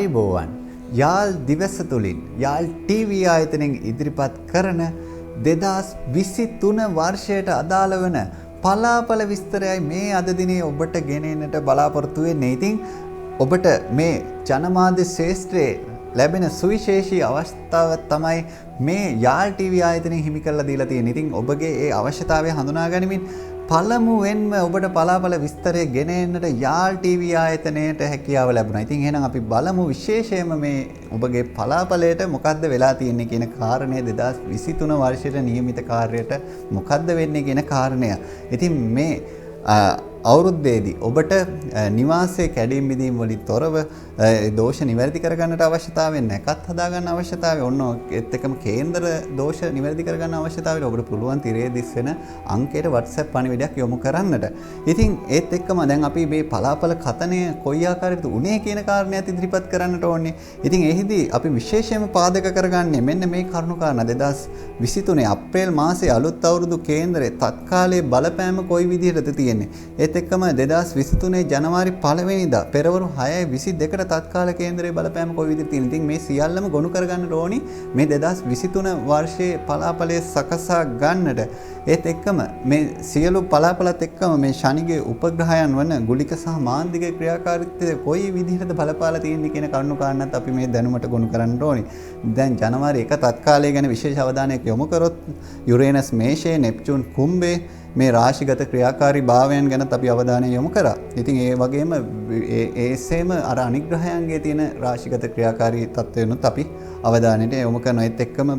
ආයුබෝවන් යාල් දිවස තුලින් යාල් ටීවී ආයතනයෙන් ඉදිරිපත් කරන 2023 වර්ෂයට අදාළ වන පලාපල විස්තරයයි මේ අද දිනේ ඔබට ගෙනෙන්නට බලාපොරොත්තු වෙන්නේ. ඉතින් ඔබට මේ ජනමාධ්‍ය ශාස්ත්‍රයේ ලැබෙන සුවිශේෂී අවස්ථාව තමයි මේ යාල් ටීවී ආයතනයෙන් හිමි කරලා දීලා තියෙන්නේ. ඉතින් ඔබගේ ඒ අවශ්‍යතාවය හඳුනා ගනිමින් පළමුවෙන්ම ඔබට පලාපල විස්තරය ගෙන එන්නට යාල් ටීවී ආයතනයට හැකියාව ලැබුණා. ඉතින් එහෙනම් අපි බලමු විශේෂයෙන්ම මේ ඔබගේ පලාපලයට මොකද්ද වෙලා තියෙන්නේ කියන කාරණය 2023 වර්ෂයේ නියමිත කාර්යයට මොකද්ද වෙන්නේ කියන කාරණය. ඉතින් මේ අවුරුද්දේදී ඔබට නිවාසයේ කැඩීම් බිඳීම් වලින් තොරව දෝෂ නිවැරදි කරගන්නට අවශ්‍යතාවය නැකත් හදාගන්න අවශ්‍යතාවය ඔන්න ඒත් එක්කම කේන්දර දෝෂ නිවැරදි කරගන්න අවශ්‍යතාවය ඔබට පුළුවන් තිරේ දිස් වෙන අංකයට WhatsApp පණිවිඩයක් යොමු කරන්නට. ඉතින් ඒත් එක්කම දැන් අපි මේ පලාපල කතනය කොයි ආකාරයකද උනේ කියන කාරණයක් ඉදිරිපත් කරන්නට ඕනේ. ඉතින් එහිදී අපි විශේෂයෙන්ම පාදක කරගන්නේ මෙන්න මේ කරුණු කාරණා 2023 අප්‍රේල් මාසයේ අලුත් අවුරුදු කේන්දරයේ තත්කාලයේ බලපෑම කොයි විදිහටද තියෙන්නේ. ඒත් එක්කම 2023 ජනවාරි 1 වෙනිදා පෙරවරු 6:22ට තත්කාල කේන්දරයේ බලපෑම කොයි විදිහට තියෙනද? ඉතින් මේ සියල්ලම ගොනු කරගන්න ඕනි මේ 2023 වර්ෂයේ පලාපලයේ සකසා ගන්නට. ඒත් එක්කම මේ සියලු පලාපලත් එක්කම මේ ශනිගේ උපග්‍රහයන් වන ගුලික සහ මාන්දික ක්‍රියාකාරීත්වය කොයි විදිහටද බලපාලා තියෙන්නේ කියන කරුණු කාරණාත් අපි මේ දැනුමට ගොනු කරන්න ඕනි. දැන් ජනවාරි 1 තත්කාලය ගැන විශේෂ අවධානයක් යොමු කරොත් යුරේනස් මේෂයේ නෙප්චූන් කුම්භයේ මේ රාශිගත ක්‍රියාකාරී භාවයන් ගැනත් අපි අවධානය යොමු කරා. ඉතින් ඒ වගේම ඒසේම අර අනිග්‍රහයන්ගේ තියෙන රාශිගත ක්‍රියාකාරී තත්ත්වයන්ත් අපි අවධානයට යොමු කරනවා. ඒත් එක්කම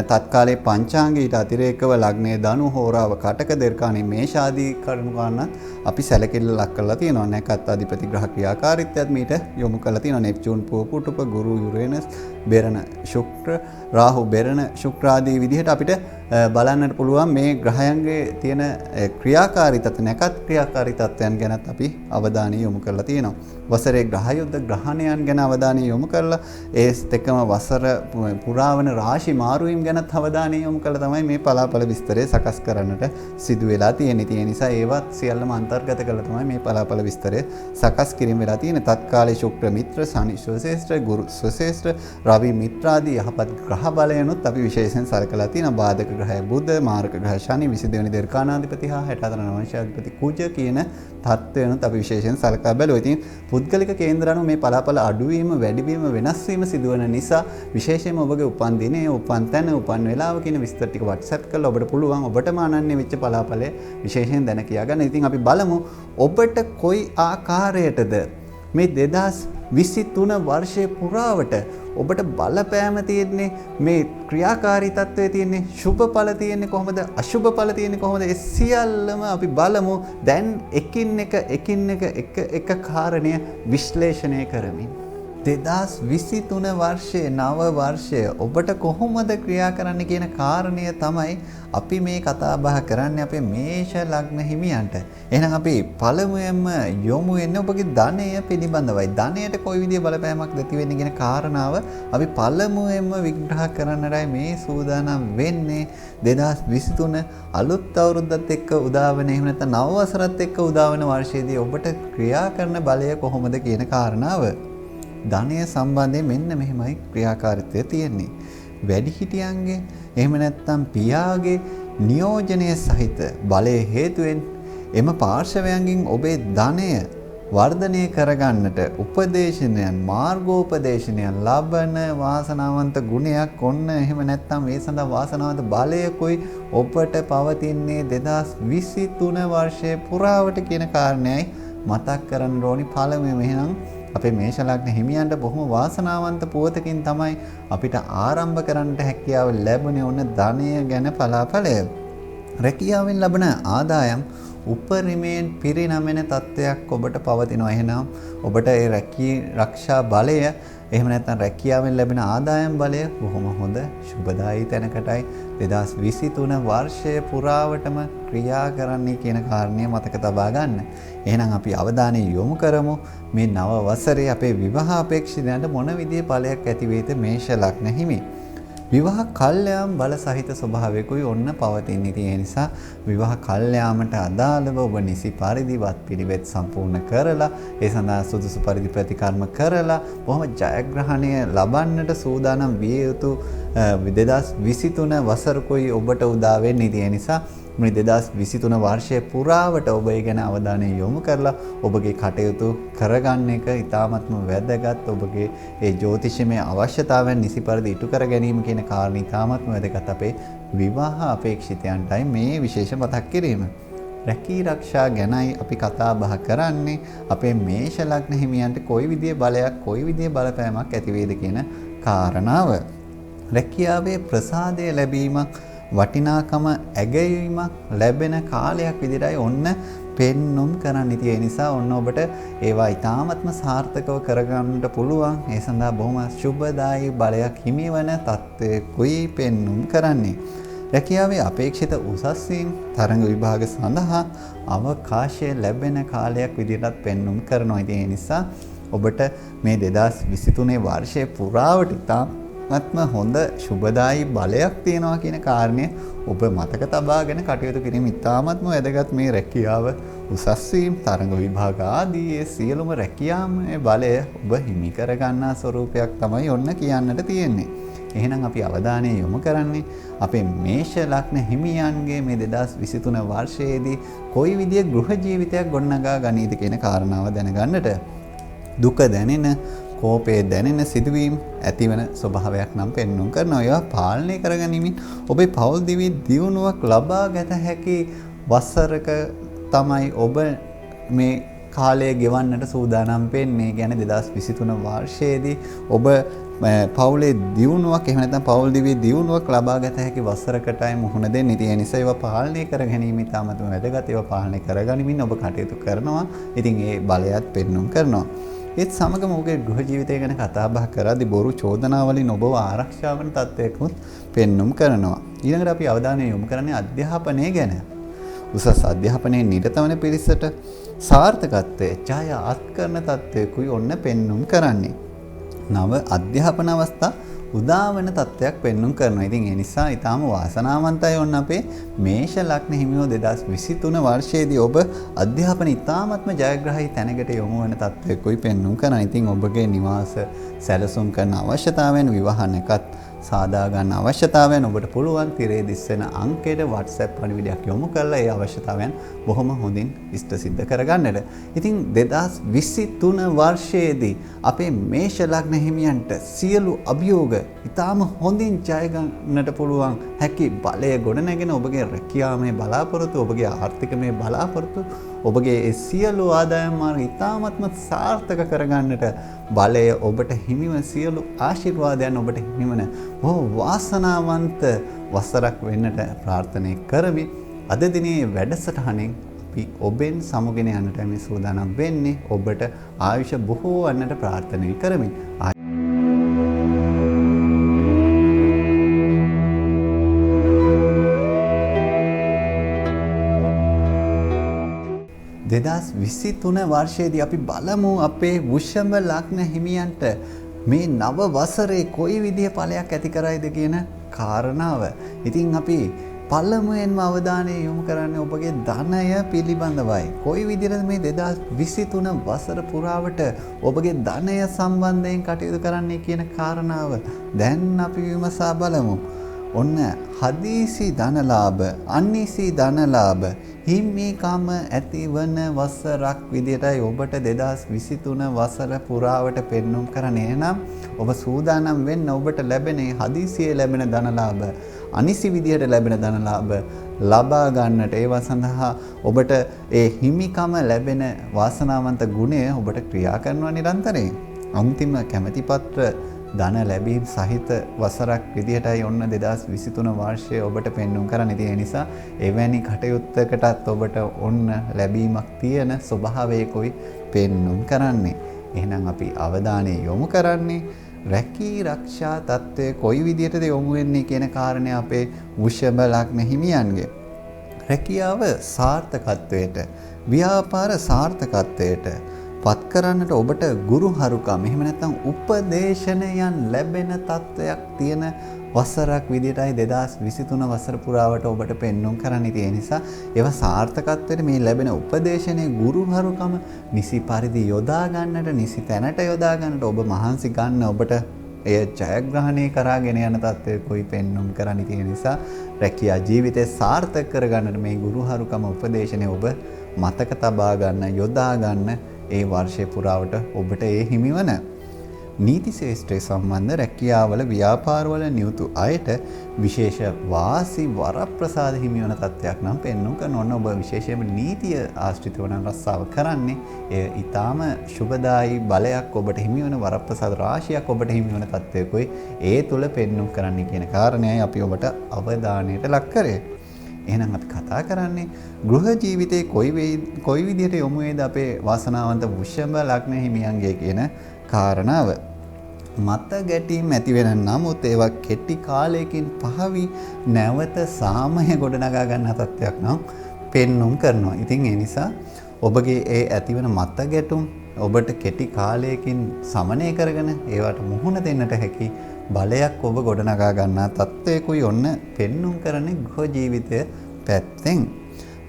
තත්කාලයේ පංචාංග ඊට අතිරේකව ලග්නයේ ධනු හෝරාව කටක දෙර්කාණී මේෂ ආදී කරුණු කාරණා අපි සැලකිල්ල ලක් කරලා තියෙනවා. නැකත් අධිපති ග්‍රහ ක්‍රියාකාරීත්වයත් මීට යොමු කරලා තියෙනවා. නෙප්චූන් පුවපුටුප ගුරු යුරේනස් බෙරණ ශුක්‍ර රාහු බෙරණ ශුක්‍ර ආදී විදිහට අපිට බලන්නට පුළුවන් මේ ග්‍රහයන්ගේ තියෙන ක්‍රියාකාරී තත්ත්ව නැකත් ක්‍රියාකාරී තත්ත්වයන් ගැනත් අපි අවධානය යොමු කරලා තියෙනවා. වසරේ ග්‍රහ යුද්ධ ග්‍රහණයන් ගැන අවධානය යොමු කරලා ඒත් එක්කම වසර පුරාවන රාශි මාරුවීම් ගැනත් අවධානය යොමු කරලා තමයි මේ පලාපල විස්තරය සකස් කරන්නට සිදු වෙලා තියෙන්නේ. ඒ නිසා ඒවත් සියල්ලම අන්තර්ගත කරලා තමයි මේ පලාපල විස්තරය සකස් කිරීම වෙලා තියෙන්නේ. තත්කාලයේ ශුක්‍ර මිත්‍ර, ශනි ශ්‍රේෂ්ඨ, ගුරු ශ්‍රේෂ්ඨ, රවි මිත්‍ර ආදී යහපත් ග්‍රහ බලයන්ුත් අපි විශේෂයෙන් සලකලා තියෙනවා. බාධක ග්‍රහය බුධ, මාරක ග්‍රහ ශනි, 22 වෙනි දෙර්කානාධිපති හා 64 වෙනි වංශාධිපති කුජ කියන තත්ත්වයන්ුත් අපි විශේෂයෙන් සලකා බැලුවා. ඉතින් පුද්ගලික කේන්දර අනුව මේ පලාපල අඩුවීම, වැඩිවීම, වෙනස් වීම සිදුවන නිසා විශේෂයෙන්ම ඔබගේ උපන් දිනය, උපන් තැන, උපන් වේලාව කියන විස්තර ටික WhatsApp කරලා ඔබට පුළුවන් ඔබටම අනන්‍ය වෙච්ච පලාපලය විශේෂයෙන් දැන කියා ගන්න. ඉතින් අපි බලමු ඔබට කොයි ආකාරයටද මේ 2023 වර්ෂයේ පුරාවට ඔබට බලපෑම තියෙන්නේ මේ ක්‍රියාකාරී තත්ත්වයේ තියෙන්නේ සුභ ඵල තියෙන්නේ කොහොමද අසුභ ඵල තියෙන්නේ කොහොමද ඒ සියල්ලම අපි බලමු දැන් එකින් එක කාරණය විශ්ලේෂණය කරමින් 2023 වර්ෂයේ නව වර්ෂය ඔබට කොහොමද ක්‍රියා කරන්න කියන කාරණය තමයි අපි මේ කතා බහ කරන්නේ අපේ මේෂ ලග්න හිමියන්ට. එහෙනම් අපි පළමුවෙන්ම යොමු වෙන්නේ ඔබගේ ධනය පිළිබඳවයි. ධනයට කොයි විදිහේ බලපෑමක්ද ඇති වෙන්නේ කියන කාරණාව අපි පළමුවෙන්ම විග්‍රහ කරන්නයි මේ සූදානම් වෙන්නේ. 2023 අලුත් අවුරුද්දත් එක්ක උදාවන එහෙම නැත්නම් නව වසරත් එක්ක උදාවන වර්ෂයේදී ඔබට ක්‍රියා කරන බලය කොහොමද කියන කාරණාව. ධනය සම්බන්ධයෙන් මෙන්න මෙහෙමයි ක්‍රියාකාරීත්වය තියෙන්නේ. වැඩිහිටියන්ගේ එහෙම නැත්නම් පියාගේ නියෝජනය සහිත බලයේ හේතුවෙන් එම පාර්ශවයන්ගෙන් ඔබේ ධනය වර්ධනය කරගන්නට උපදේශනයන් මාර්ගෝපදේශනයන් ලබන වාසනාවන්ත ගුණයක් ඔන්න එහෙම නැත්නම් මේ සඳහා වාසනාවන්ත බලයකුයි ඔබට පවතින්නේ 2023 වර්ෂයේ පුරාවට කියන කාරණයයි මතක් කරන්න ඕනි. පළමුවෙම එහෙනම් අපේ මේෂ ලග්න හිමියන්ට බොහොම වාසනාවන්ත පුවතකින් තමයි අපිට ආරම්භ කරන්නට හැකියාව ලැබුණේ ඔන්න ධනය ගැන පලාපලය. රැකියාවෙන් ලබන ආදායම් උපරිමයෙන් පිරිනමන තත්ත්වයක් ඔබට පවතිනවා. එහෙනම් ඔබට ඒ රක්ෂා බලය එහෙම නැත්නම් රැකියාවෙන් ලැබෙන ආදායම් බලය බොහොම හොඳ සුබදායී තැනකටයි 2023 වර්ෂය පුරාවටම ක්‍රියා කරන්නේ කියන කාරණය මතක තබා ගන්න. එහෙනම් අපි අවධානය යොමු කරමු මේ නව වසරේ අපේ විවාහ අපේක්ෂිතයන්ට මොන විදිහේ ඵලයක් ඇති වේද මේෂ ලග්න හිමි. විවාහ කල්යාම් බල සහිත ස්වභාවයකුයි ඔන්න පවතින. ඉතින් ඒ නිසා විවාහ කල්යාමට අදාළව ඔබ නිසි පරිදි වත් පිළිවෙත් සම්පූර්ණ කරලා ඒ සඳහා සුදුසු පරිදි ප්‍රතිකර්ම කරලා බොහොම ජයග්‍රහණය ලබන්නට සූදානම් විය යුතු 2023 වසරකුයි ඔබට උදා වෙන්නේ. ඉතින් ඒ නිසා මේ 2023 වර්ෂයේ පුරාවට ඔබ ඒ ගැන අවධානය යොමු කරලා ඔබගේ කටයුතු කරගන්න එක ඉතාමත්ම වැදගත්. ඔබගේ ඒ ජ්‍යොතිෂමය අවශ්‍යතාවයන් නිසි පරිදි ඉටු කර ගැනීම කියන කාරණේ ඉතාමත්ම වැදගත්. අපේ විවාහ අපේක්ෂිතයන්ටයි මේ විශේෂ මතක් කිරීම. රැකී ආරක්ෂා ගැනයි අපි කතා බහ කරන්නේ. අපේ මේෂ ලග්න හිමියන්ට කොයි විදිහේ බලයක් කොයි විදිහේ බලපෑමක් ඇති වේද කියන කාරණාව. රැකියාවේ ප්‍රසාදය ලැබීමක් වටිනාකම ඇගයීමක් ලැබෙන කාලයක් විදිහටයි ඔන්න පෙන්눔 කරන්න. ඉතින් ඒ නිසා ඔන්න ඔබට ඒවා ඉතාමත්ම සාර්ථකව කරගන්නට පුළුවන්. ඒ සඳහා බොහොම සුබදායී බලයක් හිමිවන තත්ත්වයකුයි පෙන්눔 කරන්නේ. රැකියාවේ අපේක්ෂිත උසස් වීම තරඟ විභාග සඳහා අවකාශය ලැබෙන කාලයක් විදිහටත් පෙන්눔 කරනවා. ඉතින් ඒ නිසා ඔබට මේ 2023 වර්ෂයේ පුරාවට ඉතාමත්ම හොඳ සුබදායී බලයක් තියෙනවා කියන කාරණය ඔබ මතක තබාගෙන කටයුතු කිරීම ඉතාමත්ම වැදගත්. මේ රැකියාව උසස් වීම තරඟ විභාග ආදී ඒ සියලුම රැකියාවේ බලය ඔබ හිමි කර ගන්නා ස්වරූපයක් තමයි ඔන්න කියන්නට තියෙන්නේ. එහෙනම් අපි අවධානය යොමු කරන්නේ අපේ මේෂ ලග්න හිමියන්ගේ මේ 2023 වර්ෂයේදී කොයි විදිහේ ගෘහ ජීවිතයක් ගොඩනගා ගනීද කියන කාරණාව දැනගන්නට. දුක දැනෙන කෝපය දැනෙන සිදුවීම් ඇතිවන ස්වභාවයක් නම් පෙන්වුම් කරනවා. ඒවා පාලනය කරගැනීමෙන් ඔබේ පෞල් දිවි දියුණුවක් ලබා ගත හැකි වසරක තමයි ඔබ මේ කාලය ගෙවන්නට සූදානම් වෙන්නේ. කියන්නේ 2023 වර්ෂයේදී ඔබ පෞලේ දියුණුවක් එහෙම නැත්නම් පෞල් දිවියේ දියුණුවක් ලබා ගත හැකි වසරකටයි මුහුණ දෙන්නේ. ඉතින් ඒ නිසා ඒවා පාලනය කර ගැනීම ඉතාමත් වැදගත්. ඒවා පාලනය කරගනිමින් ඔබ කටයුතු කරනවා. ඉතින් ඒ බලයත් පෙන්වුම් කරනවා. ඒත් සමගම ඔබගේ ගෘහ ජීවිතය ගැන කතා බහ කරද්දී බොරු චෝදනාවලින් ඔබව ආරක්ෂා වන තත්ත්වයකුත් පෙන්눔 කරනවා. ඊළඟට අපි අවධානය යොමු කරන්නේ අධ්‍යාපනය ගැන. උසස් අධ්‍යාපනයේ නිරත වන පිරිසට සාර්ථකත්වයේ ඡාය අත්කරන තත්ත්වයකුයි ඔන්න පෙන්눔 කරන්නේ. නව අධ්‍යාපන අවස්ථා උදාවන තත්ත්වයක් පෙන්눔 කරනවා. ඉතින් ඒ නිසා ඊටාම වාසනාවන්තයි ඔන්න අපේ මේෂ ලග්න හිමියෝ 2023 වර්ෂයේදී ඔබ අධ්‍යාපන ඊටාමත්ම ජයග්‍රහී තැනකට යොමු වෙන තත්ත්වයකුයි පෙන්눔 කරනවා. ඉතින් ඔබගේ නිවාස සැලසුම් කරන අවශ්‍යතාවයන් විවාහ නැකත් සාදා ගන්න අවශ්‍යතාවයන් ඔබට පුළුවන් තිරේ දිස්සෙන අංකයට WhatsApp පණිවිඩයක් යොමු කරලා ඒ අවශ්‍යතාවයන් බොහොම හොඳින් ඉෂ්ට සිද්ධ කරගන්නට. ඉතින් 2023 වර්ෂයේදී අපේ මේෂ ලග්න හිමියන්ට සියලු අභියෝග ඉතාම හොඳින් ජය ගන්නට පුළුවන් හැකි බලය ගොඩනැගෙන ඔබගේ රැකියාවේ බලාපොරොත්තු ඔබගේ ආර්ථිකමය බලාපොරොත්තු ඔබගේ ඒ සියලු ආදායම් මාර්ග ඉතාමත්ම සාර්ථක කරගන්නට බලය ඔබට හිමිවන සියලු ආශිර්වාදයන් ඔබට හිමිවන බොහෝ වාසනාවන්ත වසරක් වෙන්නට ප්‍රාර්ථනා කරමි. අද දිනේ වැඩසටහනෙන් අපි ඔබෙන් සමුගෙන යන්නට මේ සූදානම් වෙන්නේ. ඔබට ආයුෂ බොහෝ වන්නට ප්‍රාර්ථනා කරමි. 2023 වර්ෂයේදී අපි බලමු අපේ වෘෂභ ලග්න හිමියන්ට මේ නව වසරේ කොයි විදිහේ ඵලයක් ඇති කරයිද කියන කාරණාව. ඉතින් අපි පළමුවෙන්ම අවධානය යොමු කරන්නේ ඔබගේ ධනය පිළිබඳවයි. කොයි විදිහටද මේ 2023 වසර පුරාවට ඔබගේ ධනය සම්බන්ධයෙන් කටයුතු කරන්නේ කියන කාරණාව දැන් අපි විමසා බලමු. ඔන්න හදිසි ධනලාභ, අනිසි ධනලාභ, හිමිකම ඇතිවන වසරක් විදිහටයි ඔබට 2023 වසර පුරාවට පෙන්눔 කරන්නේ. එහෙනම් ඔබ සූදානම් වෙන්න ඔබට ලැබෙන හදිසියේ ලැබෙන ධනලාභ, අනිසි විදිහට ලැබෙන ධනලාභ ලබා ගන්නට ඒවා සඳහා ඔබට ඒ හිමිකම ලැබෙන වාසනාවන්ත ගුණය ඔබට ක්‍රියා කරනවා නිරන්තරයෙන්. අන්තිම කැමැතිපත්‍ර ධන ලැබීම් සහිත වසරක් විදිහටයි ඔන්න 2023 වර්ෂය ඔබට පෙන්눔 කරන්නේ. ඒ නිසා එවැනි කටයුත්තකටත් ඔබට ඔන්න ලැබීමක් තියෙන ස්වභාවයකුයි පෙන්눔 කරන්නේ. එහෙනම් අපි අවධානය යොමු කරන්නේ රැකී ආරක්ෂා තත්ත්වය කොයි විදිහටද යොමු වෙන්නේ කියන කාරණේ අපේ වෘෂභ ලග්න හිමියන්ගේ. රැකියාව සාර්ථකත්වයට, ව්‍යාපාර සාර්ථකත්වයට පත් කරන්නට ඔබට ගුරු හරුකම් එහෙම නැත්නම් උපදේශනයන් ලැබෙන තත්වයක් තියෙන වසරක් විදියටයි 2023 වසර පුරාවට ඔබට පෙන්눔 කරන්න තියෙන නිසා ඒවා සාර්ථකත්වයට මේ ලැබෙන උපදේශනේ ගුරුහරුකම නිසි පරිදි යොදා ගන්නට නිසි තැනට යොදා ගන්නට ඔබ මහන්සි ගන්න ඔබට එය ජයග්‍රහණය කරගෙන යන තත්ත්වයකයි පෙන්눔 කරන්න තියෙන නිසා රැකියා ජීවිතය සාර්ථක කරගන්නට මේ ගුරුහරුකම උපදේශනේ ඔබ මතක තබා ගන්න යොදා ගන්න ඒ වර්ෂය පුරාවට ඔබට ඒ හිමිවන නීති ශාස්ත්‍රය සම්බන්ධ රැකියාවල ව්‍යාපාරවල නියුතු අයට විශේෂ වාසි වරප්‍රසාද හිමිවන තත්ත්වයක් නම් පෙන්වන්න කරන ඕන ඔබ විශේෂයෙන්ම නීතිය ආශ්‍රිත වන රස්සාව කරන්නේ ඒ ඊටාම සුබදායි බලයක් ඔබට හිමිවන වරප්‍රසාද රාශියක් ඔබට හිමිවන තත්ත්වයකයි ඒ තුල පෙන්වන්න කරන්න කියන කාරණයයි අපි ඔබට අවධානයට ලක් කරේ. එහෙනම් අපි කතා කරන්නේ ගෘහ ජීවිතේ කොයි විදිහට යොමු වේද අපේ වාසනාවන්ත වෘෂභ ලග්න හිමියන්ගේ කියන කාරණාව. මත ගැටීම් ඇති වෙන නමුත් ඒවා කෙටි කාලයකින් පහවි නැවත සාමය ගොඩනගා ගන්න තත්ත්වයක් නම් පෙන්눔 කරනවා. ඉතින් ඒ නිසා ඔබගේ ඒ ඇතිවන මත ගැටුම් ඔබට කෙටි කාලයකින් සමනය කරගෙන ඒවට මුහුණ දෙන්නට හැකි බලයක් ඔබ ගොඩනගා ගන්නා තත්ත්වයකුයි ඔන්න පෙන්눔 කරන්නේ ගෘහ ජීවිතය පැත්තෙන්.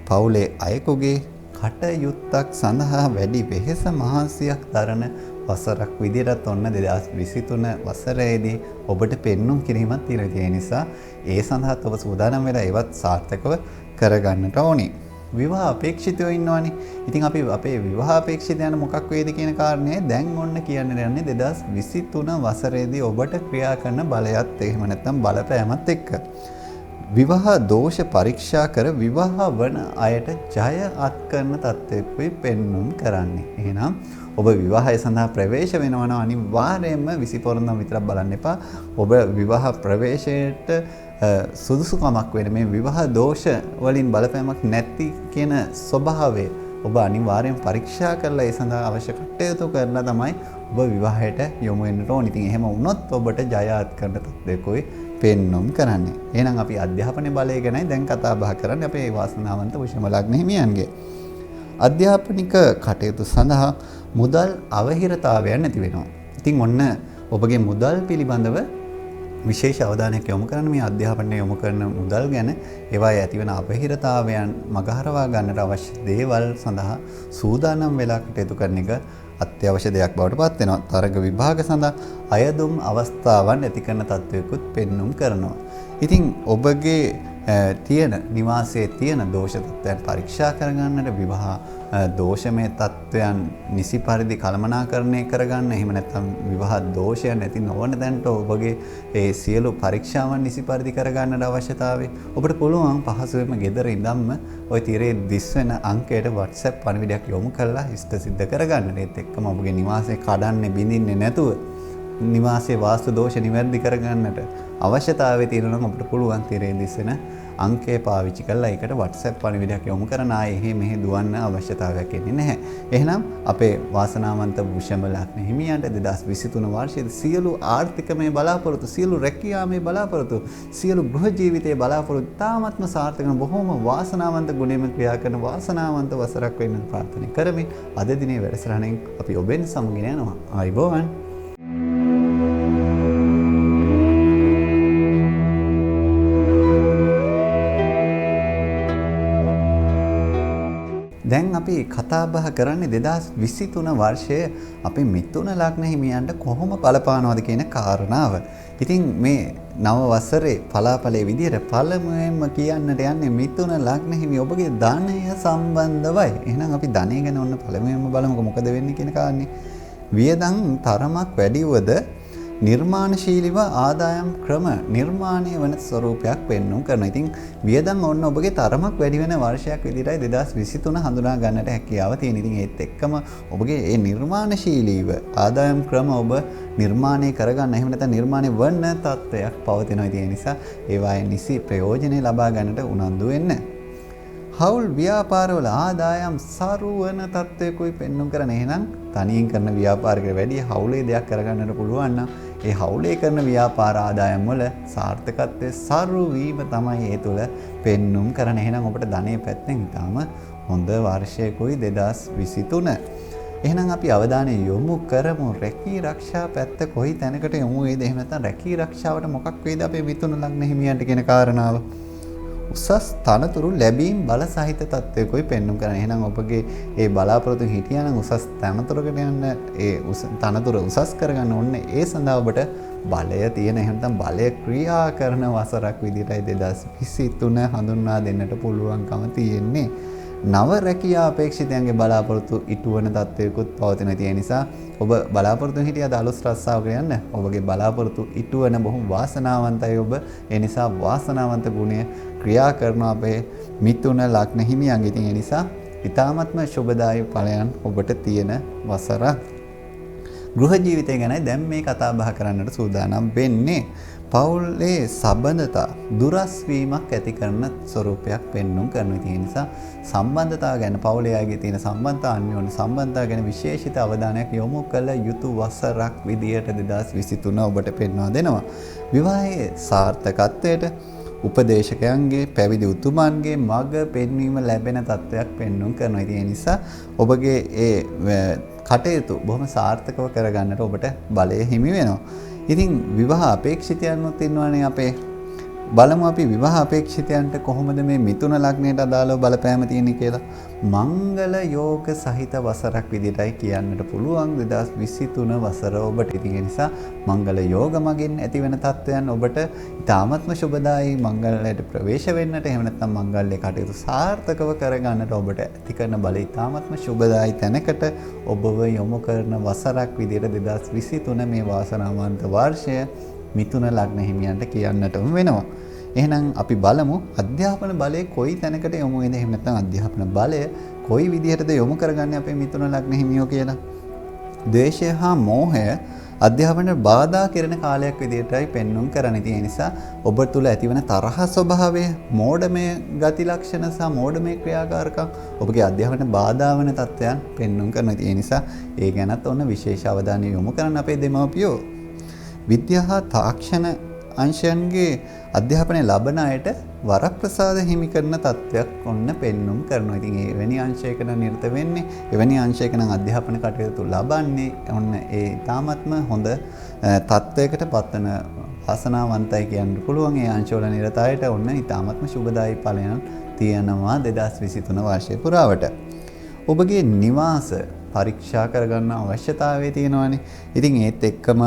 පවුලේ අයෙකුගේ කටයුත්තක් සඳහා වැඩි වෙහෙස මහන්සියක් දරන වසරක් විදිහට ඔන්න 2023 වසරේදී ඔබට පෙන්눔 කිරීමක් තියෙනවා. ඒ නිසා ඒ සඳහාත් ඔබ සූදානම් වෙලා ඒවත් සාර්ථකව කරගන්නට ඕනේ. විවාහ අපේක්ෂිතයෝ ඉන්නවනේ. ඉතින් අපි අපේ විවාහ අපේක්ෂිතයන් මොකක් වේද කියන කාරණේ දැන් ඔන්න කියන්න යන්නේ 2023 වසරේදී ඔබට ක්‍රියා කරන බලයත් එහෙම නැත්නම් බලපෑමත් එක්ක. විවාහ දෝෂ පරීක්ෂා කර විවාහ වන අයට ජය අත් කරන තත්ත්වයකුයි පෙන්눔 කරන්නේ. එහෙනම් ඔබ විවාහය සඳහා ප්‍රවේශ වෙනවා නම් අනිවාර්යයෙන්ම 20 පොරොන්දම් විතරක් බලන්න එපා. ඔබ විවාහ ප්‍රවේශයට සුදුසුකමක් වෙන මේ විවාහ දෝෂ වලින් බලපෑමක් නැති කියන ස්වභාවය ඔබ අනිවාර්යෙන් පරීක්ෂා කරලා ඒ සඳහා අවශ්‍ය කටයුතු කරලා තමයි ඔබ විවාහයට යොමු වෙන්න ඕනේ. ඉතින් එහෙම වුණොත් ඔබට ජය අත් කරන තත්ත්වයකයි පෙන්눔 කරන්නේ. එහෙනම් අපි අධ්‍යාපන බලය ගැනයි දැන් කතා බහ කරන්නේ අපේ වාසනාවන්ත වෘෂභ ලග්න හිමියන්ගේ. අධ්‍යාපනික කටයුතු සඳහා මුදල් අවහිරතාවයන් නැති වෙනවා. ඉතින් ඔන්න ඔබගේ මුදල් පිළිබඳව විශේෂ අවධානයක් යොමු කරන්න මේ අධ්‍යාපනයේ යොමු කරන මුදල් ගැන ඒවායේ ඇතිවන අපහිරතාවයන් මගහරවා ගන්නට අවශ්‍ය දේවල් සඳහා සූදානම් වෙලා කටයුතු කරන එක අත්‍යවශ්‍ය දෙයක් බවට පත් වෙනවා. තරග විභාග සඳහා අයදුම් අවස්ථාවන් ඇති කරන තත්ත්වයකුත් පෙන්눔 කරනවා. ඉතින් ඔබගේ තියෙන නිවාසයේ තියෙන දෝෂ තත්ත්වයන් පරීක්ෂා කරගන්නට විවාහ දෝෂමය තත්ත්වයන් නිසි පරිදි කළමනාකරණය කරගන්න එහෙම නැත්නම් විවාහ දෝෂයන් නැති නොවන දැනට ඔබගේ ඒ සියලු පරීක්ෂාවන් නිසි පරිදි කරගන්නට අවශ්‍යතාවය ඔබට පුළුවන් පහසුවෙන්ම ගෙදර ඉඳන්ම ওই තිරේ දිස් වෙන අංකයට WhatsApp පණිවිඩයක් යොමු කරලා ඉෂ්ට සිද්ධ කරගන්න. ඒත් එක්කම ඔබගේ නිවාසය කඩන්නේ බිඳින්නේ නැතුව නිවාසයේ වාස්තු දෝෂ නිවැරදි කරගන්නට අවශ්‍යතාවය තියෙනවා නම් අපිට පුළුවන් තිරේ දිස්සෙන අංකය පාවිච්චි කරලා ඒකට WhatsApp පණිවිඩයක් යොමු කරන ආයේ එහෙ මෙහෙ දුවන්න අවශ්‍යතාවයක් එන්නේ නැහැ. එහෙනම් අපේ වාසනාවන්ත වෘෂභ ලග්න හිමියන්ට 2023 වර්ෂයේ සියලු ආර්ථිකමය බලාපොරොත්තු, සියලු රැකියාමය බලාපොරොත්තු, සියලු ගෘහ ජීවිතයේ බලාපොරොත්තු තාමත්ම සාර්ථක වෙන බොහොම වාසනාවන්ත ගුණෙම ක්‍රියා කරන වාසනාවන්ත වසරක් වෙන්න ප්‍රාර්ථනා කරමින් අද දිනේ වැඩසටහනෙන් අපි ඔබෙන් සමුගෙන යනවා. ආයිබෝවන්. දැන් අපි කතා බහ කරන්නේ 2023 වර්ෂයේ අපේ මිථුන ලග්න හිමියන්ට කොහොම බලපානවද කියන කාරණාව. ඉතින් මේ නව වසරේ පලාපලේ විදියට පළමුවෙන්ම කියන්නට යන්නේ මිථුන ලග්න හිමි ඔබගේ ධනය සම්බන්ධවයි. එහෙනම් අපි ධනය ගැන ඔන්න පළමුවෙන්ම බලමුකෝ මොකද වෙන්නේ කියන කාරණේ. වියදම් තරමක් වැඩිවද නිර්මාණශීලීව ආදායම් ක්‍රම නිර්මාණය වන ස්වරූපයක් පෙන්වු කරනවා. ඉතින් වියදම් ඔන්න ඔබගේ තරමක් වැඩි වෙන වර්ෂයක් විදිහටයි 2023 හඳුනා ගන්නට හැකියාව තියෙන. ඉතින් ඒත් එක්කම ඔබගේ මේ නිර්මාණශීලීව ආදායම් ක්‍රම ඔබ නිර්මාණය කරගන්න එහෙම නැත්නම් නිර්මාණය වන තත්ත්වයක් පවතිනවා. ඒ නිසා ඒවායේ නිසි ප්‍රයෝජනෙ ලබා ගන්නට උනන්දු වෙන්න. හවුල් ව්‍යාපාරවල ආදායම් සරුවන තත්ත්වයකුයි පෙන්වු කරන. එහෙනම් තනියෙන් කරන ව්‍යාපාරයකට වැඩිය හවුලේ දෙයක් කරගන්නට පුළුවන් නම් ඒ හවුලේ කරන ව්‍යාපාර ආදායම් වල සාර්ථකත්වයේ සරු වීම තමයි ඒ තුල පෙන්눔 කරන. එහෙනම් ඔබට ධනෙ පැත්තෙන් ඉතාම හොඳ වර්ෂයකුයි 2023. එහෙනම් අපි අවධානය යොමු කරමු රැකී ආරක්ෂා පැත්ත කොයි තැනකට යොමු වේද? එහෙම නැත්නම් රැකී ආරක්ෂාවට මොකක් වේද අපේ මිථුන ලග්න හිමියන්ට කියන කාරණාව. උසස් තනතුරු ලැබීම් බල සහිත තත්ත්වයකයි පෙන්වුම් කරන්නේ. එහෙනම් ඔබගේ ඒ බලාපොරොත්තු හිටියා නම් උසස් තනතුරකට යන්න ඒ තනතුර උසස් කරගන්න ඕනේ. ඒ සඳහා ඔබට බලය තියෙන එහෙම නැත්නම් බලය ක්‍රියා කරන වසරක් විදිහටයි 2023 හඳුන්වා දෙන්නට පුළුවන්කම තියෙන්නේ. නව රැකියා අපේක්ෂිතයන්ගේ බලාපොරොත්තු ඉටුවන තත්ත්වයකුත් පවතින තියෙන නිසා ඔබ බලාපොරොත්තු හිටියද අලුත් රස්සාවක යන්න ඔබගේ බලාපොරොත්තු ඉටුවන බොහොම වාසනාවන්තයි ඔබ. ඒ නිසා වාසනාවන්ත ගුණය ක්‍රියා කරන අපේ මිථුන ලග්න හිමියන්ගේ. ඉතින් ඒ නිසා ඊ타ත්ම සුබදායී ඵලයන් ඔබට තියෙන වසරක්. ගෘහ ජීවිතය ගැන දැන් මේ කතා බහ කරන්නට සූදානම් වෙන්නේ. පවුලේ සම්බන්ධතා දුරස් වීමක් ඇති කරන ස්වරූපයක් පෙන්වුම් කරනවා. ඒ නිසා සම්බන්ධතාව ගැන පවුලේ අයගේ තියෙන සම්බන්ධතා අන්‍යෝන්‍ය සම්බන්ධතාව ගැන විශේෂිත අවධානයක් යොමු කළ යුතු වසරක් විදියට 2023 ඔබට පෙන්වා දෙනවා. විවාහයේ සාර්ථකත්වයට උපදේශකයන්ගේ පැවිදි උතුමන්ගේ මඟ පෙන්වීම ලැබෙන තත්ත්වයක් පෙන්වුම් කරනවා. ඒ නිසා ඔබගේ ඒ කටයුතු බොහොම සාර්ථකව කරගන්නට ඔබට බලය හිමි වෙනවා. ඉතින් විවාහ අපේක්ෂිතයන්වත් ඉන්නවනේ අපේ. බලමු අපි විවාහ අපේක්ෂිතයන්ට කොහොමද මේ මිථුන ලග්නයට අදාළව බලපෑම තියෙන්නේ කියලා. මංගල යෝග සහිත වසරක් විදිහටයි කියන්නට පුළුවන් 2023 වසර ඔබට. ඉතින් ඒ නිසා මංගල යෝග මගින් ඇතිවන තත්ත්වයන් ඔබට ඉතාමත්ම සුබදායී මංගලයට ප්‍රවේශ වෙන්නට එහෙම නැත්නම් මංගල්‍ය කටයුතු සාර්ථකව කරගන්නට ඔබට ඇති කරන බලය ඉතාමත්ම සුබදායී තැනකට ඔබව යොමු කරන වසරක් විදිහට 2023 මේ වාසනාවන්ත වර්ෂය මිථුන ලග්න හිමියන්ට කියන්නටම වෙනවා. එහෙනම් අපි බලමු අධ්‍යාපන බලය කොයි තැනකට යොමු වෙනද? එහෙම නැත්නම් අධ්‍යාපන බලය කොයි විදිහටද යොමු කරගන්නේ අපේ මිථුන ලග්න හිමියෝ කියලා. ද්වේෂය හා මෝහය අධ්‍යාපනයට බාධා කරන කාලයක් විදිහටයි පෙන්වුම් කරන්නේ. ඒ නිසා ඔබ තුල ඇතිවන තරහ ස්වභාවය, මෝඩමය ගති ලක්ෂණ සහ මෝඩමය ක්‍රියාකාරකම් ඔබගේ අධ්‍යාපනයට බාධා වන තත්ත්වයන් පෙන්වුම් කරනවා. ඒ නිසා ඒ ගැනත් ඔන්න විශේෂ අවධානය යොමු කරන්න අපේ දෙමව්පියෝ. විද්‍යා හා තාක්ෂණ අංශයන්ගේ අධ්‍යාපනය ලබන අයට වරප්‍රසාද හිමි කරන තත්ත්වයක් ඔන්න පෙන්වුම් කරනවා. ඉතින් එවැනි අංශයක නම් නිරත වෙන්නේ, එවැනි අංශයක නම් අධ්‍යාපන කටයුතු ලබන්නේ ඔන්න ඒ තාමත්ම හොඳ තත්ත්වයකට පත්වන වාසනාවන්තයි කියන්න පුළුවන්. ඒ අංශවල නිරත අයට ඔන්න ඉතාමත්ම සුබදායී ඵලයන් තියෙනවා 2023 වර්ෂය පුරාවට. ඔබගේ නිවාස පරීක්ෂා කරගන්න අවශ්‍යතාවය තියෙනවානේ. ඉතින් ඒත් එක්කම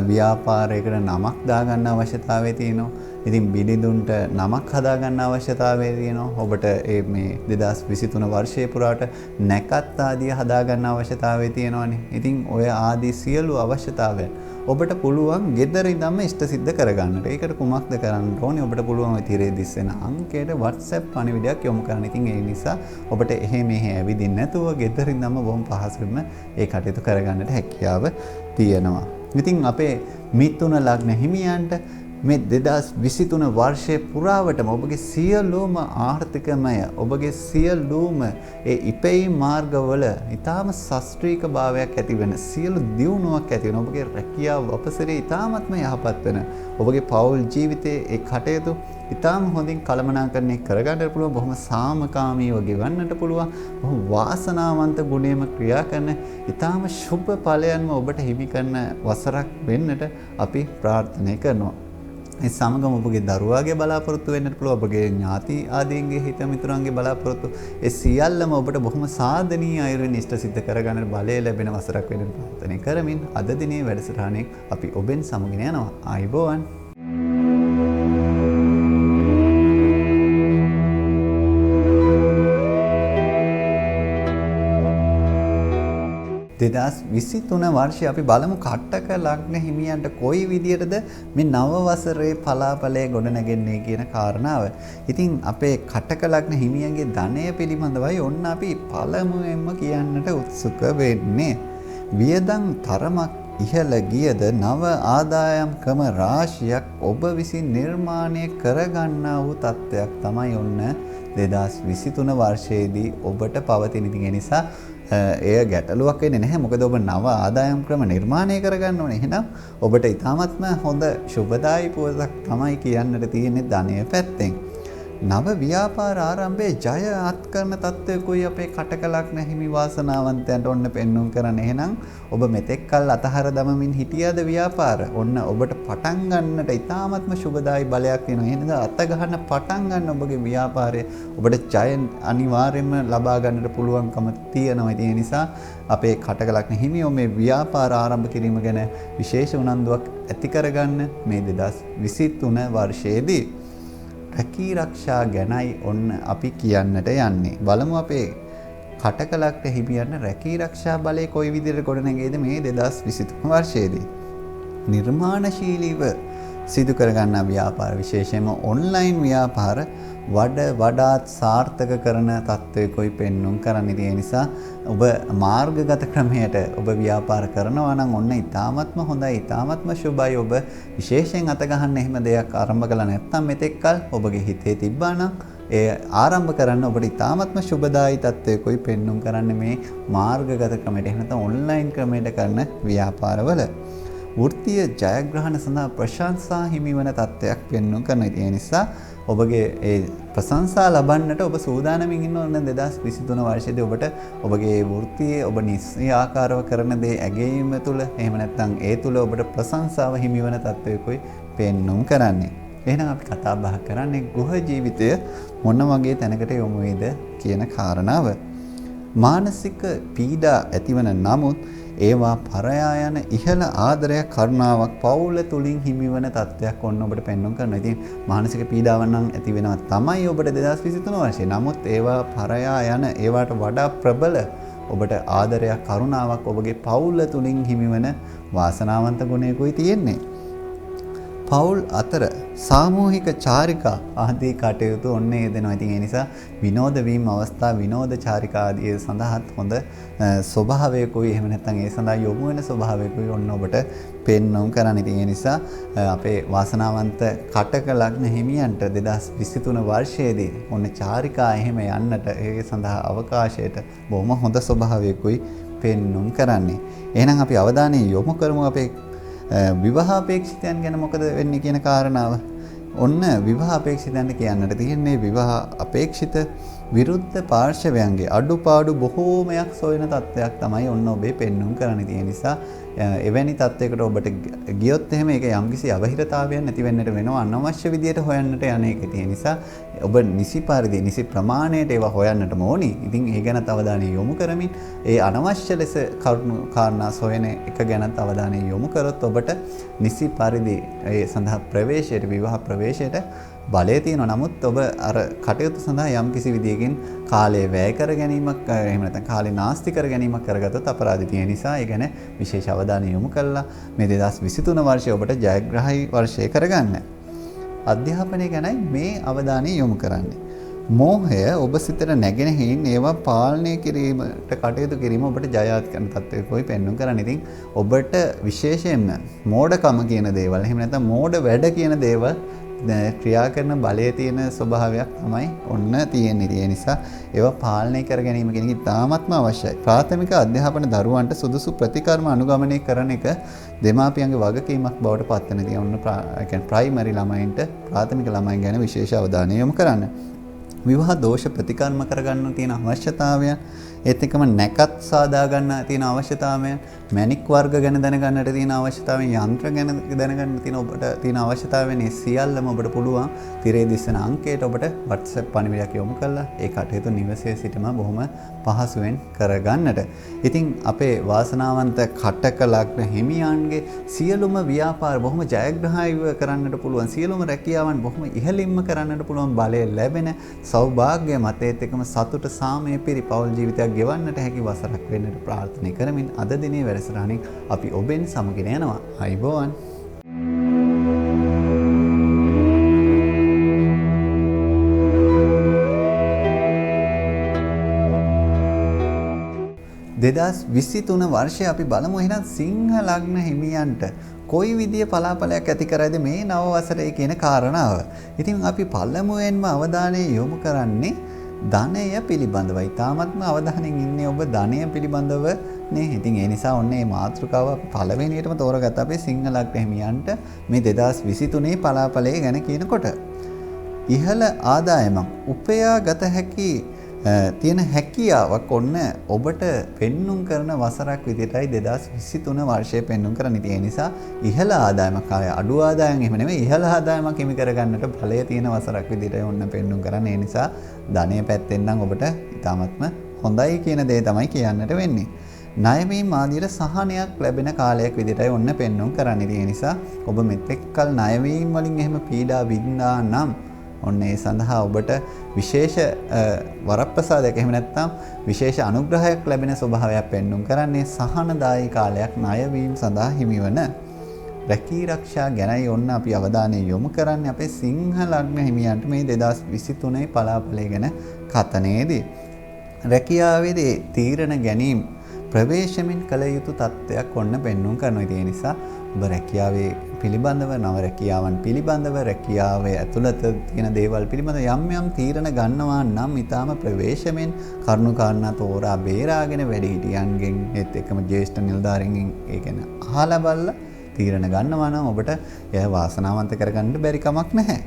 ව්‍යාපාරයකට නමක් දාගන්න අවශ්‍යතාවය තියෙනවා. ඉතින් බිලිඳුන්ට නමක් හදාගන්න අවශ්‍යතාවය තියෙනවා. ඔබට මේ 2023 වර්ෂයේ පුරාට නැකත් ආදිය හදාගන්න අවශ්‍යතාවය තියෙනවානේ. ඉතින් ඔය ආදී සියලු අවශ්‍යතාවයන් ඔබට පුළුවන් ගෙදර ඉඳන්ම ඉෂ්ට සිද්ධ කරගන්නට. ඒකට කුමක්ද කරන්න ඕනේ? ඔබට පුළුවන් ඔය තිරේ දිස්සෙන අංකයට WhatsApp පණිවිඩයක් යොමු කරන්න. ඉතින් ඒ නිසා ඔබට එහෙ මෙහෙ ඇවිදින්න නැතුව ගෙදර ඉඳන්ම බොහොම පහසුවෙන්ම ඒ කටයුතු කරගන්නට හැකියාව තියෙනවා. ඉතින් අපේ මිථුන ලග්න හිමියන්ට මේ 2023 වර්ෂයේ පුරාවටම ඔබගේ සියලුම ආර්ථිකමය ඔබගේ සියලුම ඒ ඉපැයීම් මාර්ගවල ඊටාම ශාස්ත්‍රීය භාවයක් ඇති වෙන සියලු දියුණුවක් ඇති වෙන ඔබගේ රැකියාව අපසරේ ඊටාමත්ම යහපත් වෙන ඔබගේ පෞල් ජීවිතයේ ඒ කටයුතු ඊටාම හොඳින් කළමනාකරණය කරගන්නට පුළුවන්. බොහොම සාමකාමීව ගෙවන්නට පුළුවන්. බොහොම වාසනාවන්ත ගුණයම ක්‍රියා කරන ඊටාම සුබ ඵලයන්ම ඔබට හිමි කරන වසරක් වෙන්නට අපි ප්‍රාර්ථනා කරනවා. ඒ සමගම ඔබගේ දරුවාගේ බලාපොරොත්තු වෙන්නට පුළුවන්. ඔබගේ ඥාති ආදීන්ගේ හිත මිතුරන්ගේ බලාපොරොත්තු ඒ සියල්ලම ඔබට බොහොම සාධනීය අයුරින් ඉෂ්ට සිද්ධ කරගන්නට බලය ලැබෙන වසරක් වෙන්න ප්‍රාර්ථනා කරමින් අද දිනේ වැඩසටහනේ අපි ඔබෙන් සමගින යනවා. ආයුබෝවන්. 2023 වර්ෂයේ අපි බලමු කට්ටක ලග්න හිමියන්ට කොයි විදියටද මේ නව වසරේ පලාපලය ගොඩනැගෙන්නේ කියන කාරණාව. ඉතින් අපේ කට්ටක ලග්න හිමියන්ගේ ධනය පිළිබඳවයි ඔන්න අපි පළමුවෙන්ම කියන්නට උත්සුක වෙන්නේ. වියදම් තරමක් ඉහළ ගියද නව ආදායම් ක්‍රම රාශියක් ඔබ විසින් නිර්මාණය කරගන්නා වූ තත්ත්වයක් තමයි ඔන්න 2023 වර්ෂයේදී ඔබට පවතින. ඉතින් ඒ නිසා එය ගැටලුවක් වෙන්නේ නැහැ. මොකද ඔබ නව ආදායම් ක්‍රම නිර්මාණය කරගන්න ඕනේ. එහෙනම් ඔබට ඊටාත්ම හොඳ සුබදායි පුවතක් තමයි කියන්නට තියෙන්නේ ධනය පැත්තෙන්. නව ව්‍යාපාර ආරම්භයේ ජය අත් කරන තත්ත්වයකුයි අපේ කටකලක්න හිමි වාසනාවන්තයන්ට ඔන්න පෙන්눔 කරන්න. එහෙනම් ඔබ මෙතෙක් කල් අතහර දමමින් හිටියද ව්‍යාපාර? ඔන්න ඔබට පටන් ගන්නට ඉතාමත්ම සුබදායි බලයක් වෙනවා. එහෙනම් අත ගන්න පටන් ගන්න ඔබගේ ව්‍යාපාරය ඔබට ජය අනිවාර්යයෙන්ම ලබා ගන්නට පුළුවන්කම තියෙනවා. ඒ නිසා අපේ කටකලක්න හිමියෝ මේ ව්‍යාපාර ආරම්භ කිරීම ගැන විශේෂ උනන්දුවක් ඇති කරගන්න මේ 2023 වර්ෂයේදී රැකී ආරක්ෂා ගැනයි ඔන්න අපි කියන්නට යන්නේ. බලමු අපේ කටකලක්ට හිමියන්න රැකී ආරක්ෂා බලය කොයි විදිහට ගොඩනැගේද මේ 2023 වර්ෂයේදී. නිර්මාණශීලීව සිදු කරගන්න ව්‍යාපාර විශේෂයෙන්ම ඔන්ලයින් ව්‍යාපාර වඩාත් සාර්ථක කරන තත්ත්වයකයි පෙන්눔 කරන්නේ. ඒ නිසා ඔබ මාර්ගගත ක්‍රමයට ඔබ ව්‍යාපාර කරනවා නම් ඔන්න ඉතාමත්ම හොඳයි, ඉතාමත්ම සුබයි. ඔබ විශේෂයෙන් අත ගන්න එහෙම දෙයක් ආරම්භ කළා නැත්නම් මෙතෙක්කල් ඔබගේ හිතේ තිබ්බා නම් ඒ ආරම්භ කරන්න ඔබට ඉතාමත්ම සුබදායි තත්ත්වයකයි පෙන්눔 කරන්නේ මේ මාර්ගගත ක්‍රමයට. එහෙම නැත්නම් ඔන්ලයින් ක්‍රමයට කරන ව්‍යාපාරවල වෘත්තීය ජයග්‍රහණ සඳහා ප්‍රශංසා හිමිවන තත්ත්වයක් පෙන්වු කරනවා. ඒ නිසා ඔබගේ ඒ ප්‍රශංසා ලබන්නට ඔබ සූදානමින් ඉන්න ඕන 2023 වර්ෂයේදී ඔබට ඔබගේ වෘත්තීය ඔබ නිශ්චයාකාරව කරන දේ ඇගීම තුළ එහෙම නැත්නම් ඒ තුළ ඔබට ප්‍රශංසාව හිමිවන තත්ත්වයකයි පෙන්වු කරන්නේ. එහෙනම් අපි කතා බහ කරන්නේ ගෘහ ජීවිතය මොන වගේ තැනකට යොමු වේද කියන කාරණාව. මානසික පීඩා ඇතිවන නමුත් ඒවා පරයා යන ඉහළ ආදරයක් කරුණාවක් පවුල තුලින් හිමිවන තත්ත්වයක් ඔන්න ඔබට පෙන්වන්න කරනවා. ඉතින් මානසික පීඩාවක් නම් ඇති වෙනවා තමයි ඔබට 2023 වර්ෂයේ. නමුත් ඒවා පරයා යන ඒවට වඩා ප්‍රබල ඔබට ආදරයක් කරුණාවක් ඔබගේ පවුල තුලින් හිමිවන වාසනාවන්ත ගුණයකුයි තියෙන්නේ. පවුල් අතර සාමූහික චාරිකා ආදී කටයුතු ඔන්න යෙදෙනවා. ඉතින් ඒ නිසා විනෝද වීම අවස්ථා විනෝද චාරිකා ආදී සඳහාත් හොඳ ස්වභාවයකුයි එහෙම නැත්නම් ඒ සඳහා යොමු වෙන ස්වභාවයකුයි ඔන්න ඔබට පෙන්වුම් කරන්න. ඉතින් ඒ නිසා අපේ වාසනාවන්ත කටක ලග්න හිමියන්ට 2023 වර්ෂයේදී ඔන්න චාරිකා එහෙම යන්නට ඒ සඳහා අවකාශයට බොහොම හොඳ ස්වභාවයකුයි පෙන්වුම් කරන්නේ. එහෙනම් අපි අවධානය යොමු කරමු අපේ විවාහ අපේක්ෂිතයන් ගැන මොකද වෙන්නේ කියන කාරණාව. ඔන්න විවාහ අපේක්ෂිතයන්ට කියන්නට තියෙන්නේ විවාහ අපේක්ෂිත විරුද්ධ පාර්ශවයන්ගේ අඩුපාඩු බොහෝමයක් සොයන තත්ත්වයක් තමයි ඔන්න ඔබේ පෙන්눔 කරන්නේ. ඒ නිසා එවැනි තත්ත්වයකට ඔබට ගියොත් එහෙම ඒක යම්කිසි අවහිරතාවයක් නැති වෙන්නට වෙනවා. අනවශ්‍ය විදියට හොයන්නට යන එක. ඒ නිසා ඔබ නිසි පරිදි නිසි ප්‍රමාණයට ඒවා හොයන්නටම ඕනි. ඉතින් ඒ ගැන අවධානය යොමු කරමින් ඒ අනවශ්‍ය ලෙස කරුණු කාරණා සොයන එක ගැන අවධානය යොමු කරොත් ඔබට නිසි පරිදි ඒ සඳහා ප්‍රවේශයට විවාහ ප්‍රවේශයට බලය තියෙනවා. නමුත් ඔබ අර කටයුතු සඳහා යම් කිසි විදියකින් කාලය වැය කර ගැනීමක් එහෙම නැත්නම් කාලය නාස්ති කර ගැනීමක් කරගත්තොත් අපරාධ තියෙන නිසා ඒ ගැන විශේෂ අවධානය යොමු කළා මේ 2023 වර්ෂය ඔබට ජයග්‍රහී වර්ෂය කරගන්න. අධ්‍යාපනය ගැනයි මේ අවධානය යොමු කරන්නේ. මෝහය ඔබ සිතට නැගෙන හේයින් ඒවා පාලනය කිරීමට කටයුතු කිරීම ඔබට ජයවත් කරන තත්ත්වයකයි පෙන්වන්න කරන්නේ. ඉතින් ඔබට විශේෂයෙන්ම මෝඩකම කියන දේවල් එහෙම නැත්නම් මෝඩ වැඩ කියන දේවල් ක්‍රියා කරන බලය තියෙන ස්වභාවයක් තමයි ඔන්න තියෙන්නේ. ඒ නිසා ඒවා පාලනය කර ගැනීම කියන එක ඉතාමත්ම අවශ්‍යයි. ප්‍රාථමික අධ්‍යාපන දරුවන්ට සුදුසු ප්‍රතිකර්ම අනුගමනය කරන එක දෙමාපියන්ගේ වගකීමක් බවට පත් වෙන. ඉතින් ඔන්න ඒ කියන්නේ ප්‍රයිමරි ළමයින්ට ප්‍රාථමික ළමයින් ගැන විශේෂ අවධානය යොමු කරන්න. විවාහ දෝෂ ප්‍රතිකර්ම කරගන්න තියෙන අවශ්‍යතාවයන් ඒත් එක්කම නැකත් සාදා ගන්න තියෙන අවශ්‍යතාවයන් මැණික් වර්ග ගැන දැනගන්නට තියෙන අවශ්‍යතාවයන් යන්ත්‍ර ගැන දැනගන්න තියෙන ඔබට තියෙන අවශ්‍යතාවයන් මේ සියල්ලම ඔබට පුළුවන් තිරේ දිස්සන අංකයට ඔබට WhatsApp පණිවිඩයක් යොමු කරලා ඒ කටයුතු නිවසේ සිටම බොහොම පහසුවෙන් කරගන්නට. ඉතින් අපේ වාසනාවන්ත කටක ලග්න හිමියන්ගේ සියලුම ව්‍යාපාර බොහොම ජයග්‍රහීව කරන්නට පුළුවන් සියලුම රැකියාවන් බොහොම ඉහළින්ම කරන්නට පුළුවන් බලය ලැබෙන සෞභාග්‍ය මතයත් එක්කම සතුට සාමය පිරි පෞල් ජීවිතයක් ගෙවන්නට හැකි වසරක් වෙන්නට ප්‍රාර්ථනා කරමින් අද දිනේ වැඩසටහනින් අපි ඔබෙන් සමගින යනවා. අයිබෝවන්. දෙදස් 23 වර්ෂයේ අපි බලමු එහෙනම් සිංහ ලග්න හිමියන්ට කොයි විදිය පලාපලයක් ඇති කරයිද මේ නව වසරේ කියන කාරණාව. ඉතින් අපි පළමුවෙන්ම අවධානය යොමු කරන්නේ ධනය පිළිබඳවයි. තාමත්ම අවධානයෙන් ඉන්නේ ඔබ ධනය පිළිබඳව නේ. ඉතින් ඒ නිසා ඔන්න මේ මාතෘකාව අපි පළවෙනියටම තෝරගත්ත අපේ සිංහ ලග්න හිමියන්ට මේ 2023 පලාපලයේ ගැන කියනකොට ඉහළ ආදායමක් උපයා ගත හැකි තියෙන හැකියාවක් ඔන්න ඔබට පෙන්눔 කරන වසරක් විදිහටයි 2023 වර්ෂය පෙන්눔 කරන්න තියෙන නිසා ඉහළ ආදායමක් අඩු ආදායම් එහෙම නෙමෙයි ඉහළ ආදායමක් හිමි කරගන්නට ඵලය තියෙන වසරක් විදිහටයි ඔන්න පෙන්눔 කරන්නේ. ඒ නිසා ධනය පැත්තෙන් නම් ඔබට ඉතාමත්ම හොඳයි කියන දේ තමයි කියන්නට වෙන්නේ. ණයවීම ආදියට සහනයක් ලැබෙන කාලයක් විදිහටයි ඔන්න පෙන්눔 කරන්නේ. ඒ නිසා ඔබ මෙතෙක් කල ණයවීම වලින් එහෙම පීඩා විඳා නම් ඔන්න ඒ සඳහා ඔබට විශේෂ වරප්‍රසාදයක් එහෙම නැත්නම් විශේෂ අනුග්‍රහයක් ලැබෙන ස්වභාවයක් පෙන්눔 කරන්නේ සහනදායී කාලයක් ණයවීම සඳහා හිමිවන රැකී ආරක්ෂා ගැනයි ඔන්න අපි අවධානය යොමු කරන්නේ අපේ සිංහ ලග්න හිමියන්ට මේ 2023 පලාපලය ගැන කතනයේදී. රැකියාවේදී තීරණ ගැනීම ප්‍රවේශමින් කළ යුතු තත්ත්වයක් ඔන්න පෙන්눔 කරනවා. ඒ නිසා ඔබ රැකියාවේ පිළිබඳව නව රැකියාවන් පිළිබඳව රැකියාවේ ඇතුළත තියෙන දේවල් පිළිබඳව යම් යම් තීරණ ගන්නවා නම් ඊටාම ප්‍රවේශමෙන් කරුණු කාරණා තෝරා බේරාගෙන වැඩිහිටියන්ගෙන් ඒත් එක්කම ජ්‍යෙෂ්ඨ නිලධාරීන්ගෙන් ඒ කියන්නේ අහලා බලලා තීරණ ගන්නවා නම් ඔබට එය වාසනාවන්ත කරගන්න බැරි කමක් නැහැ.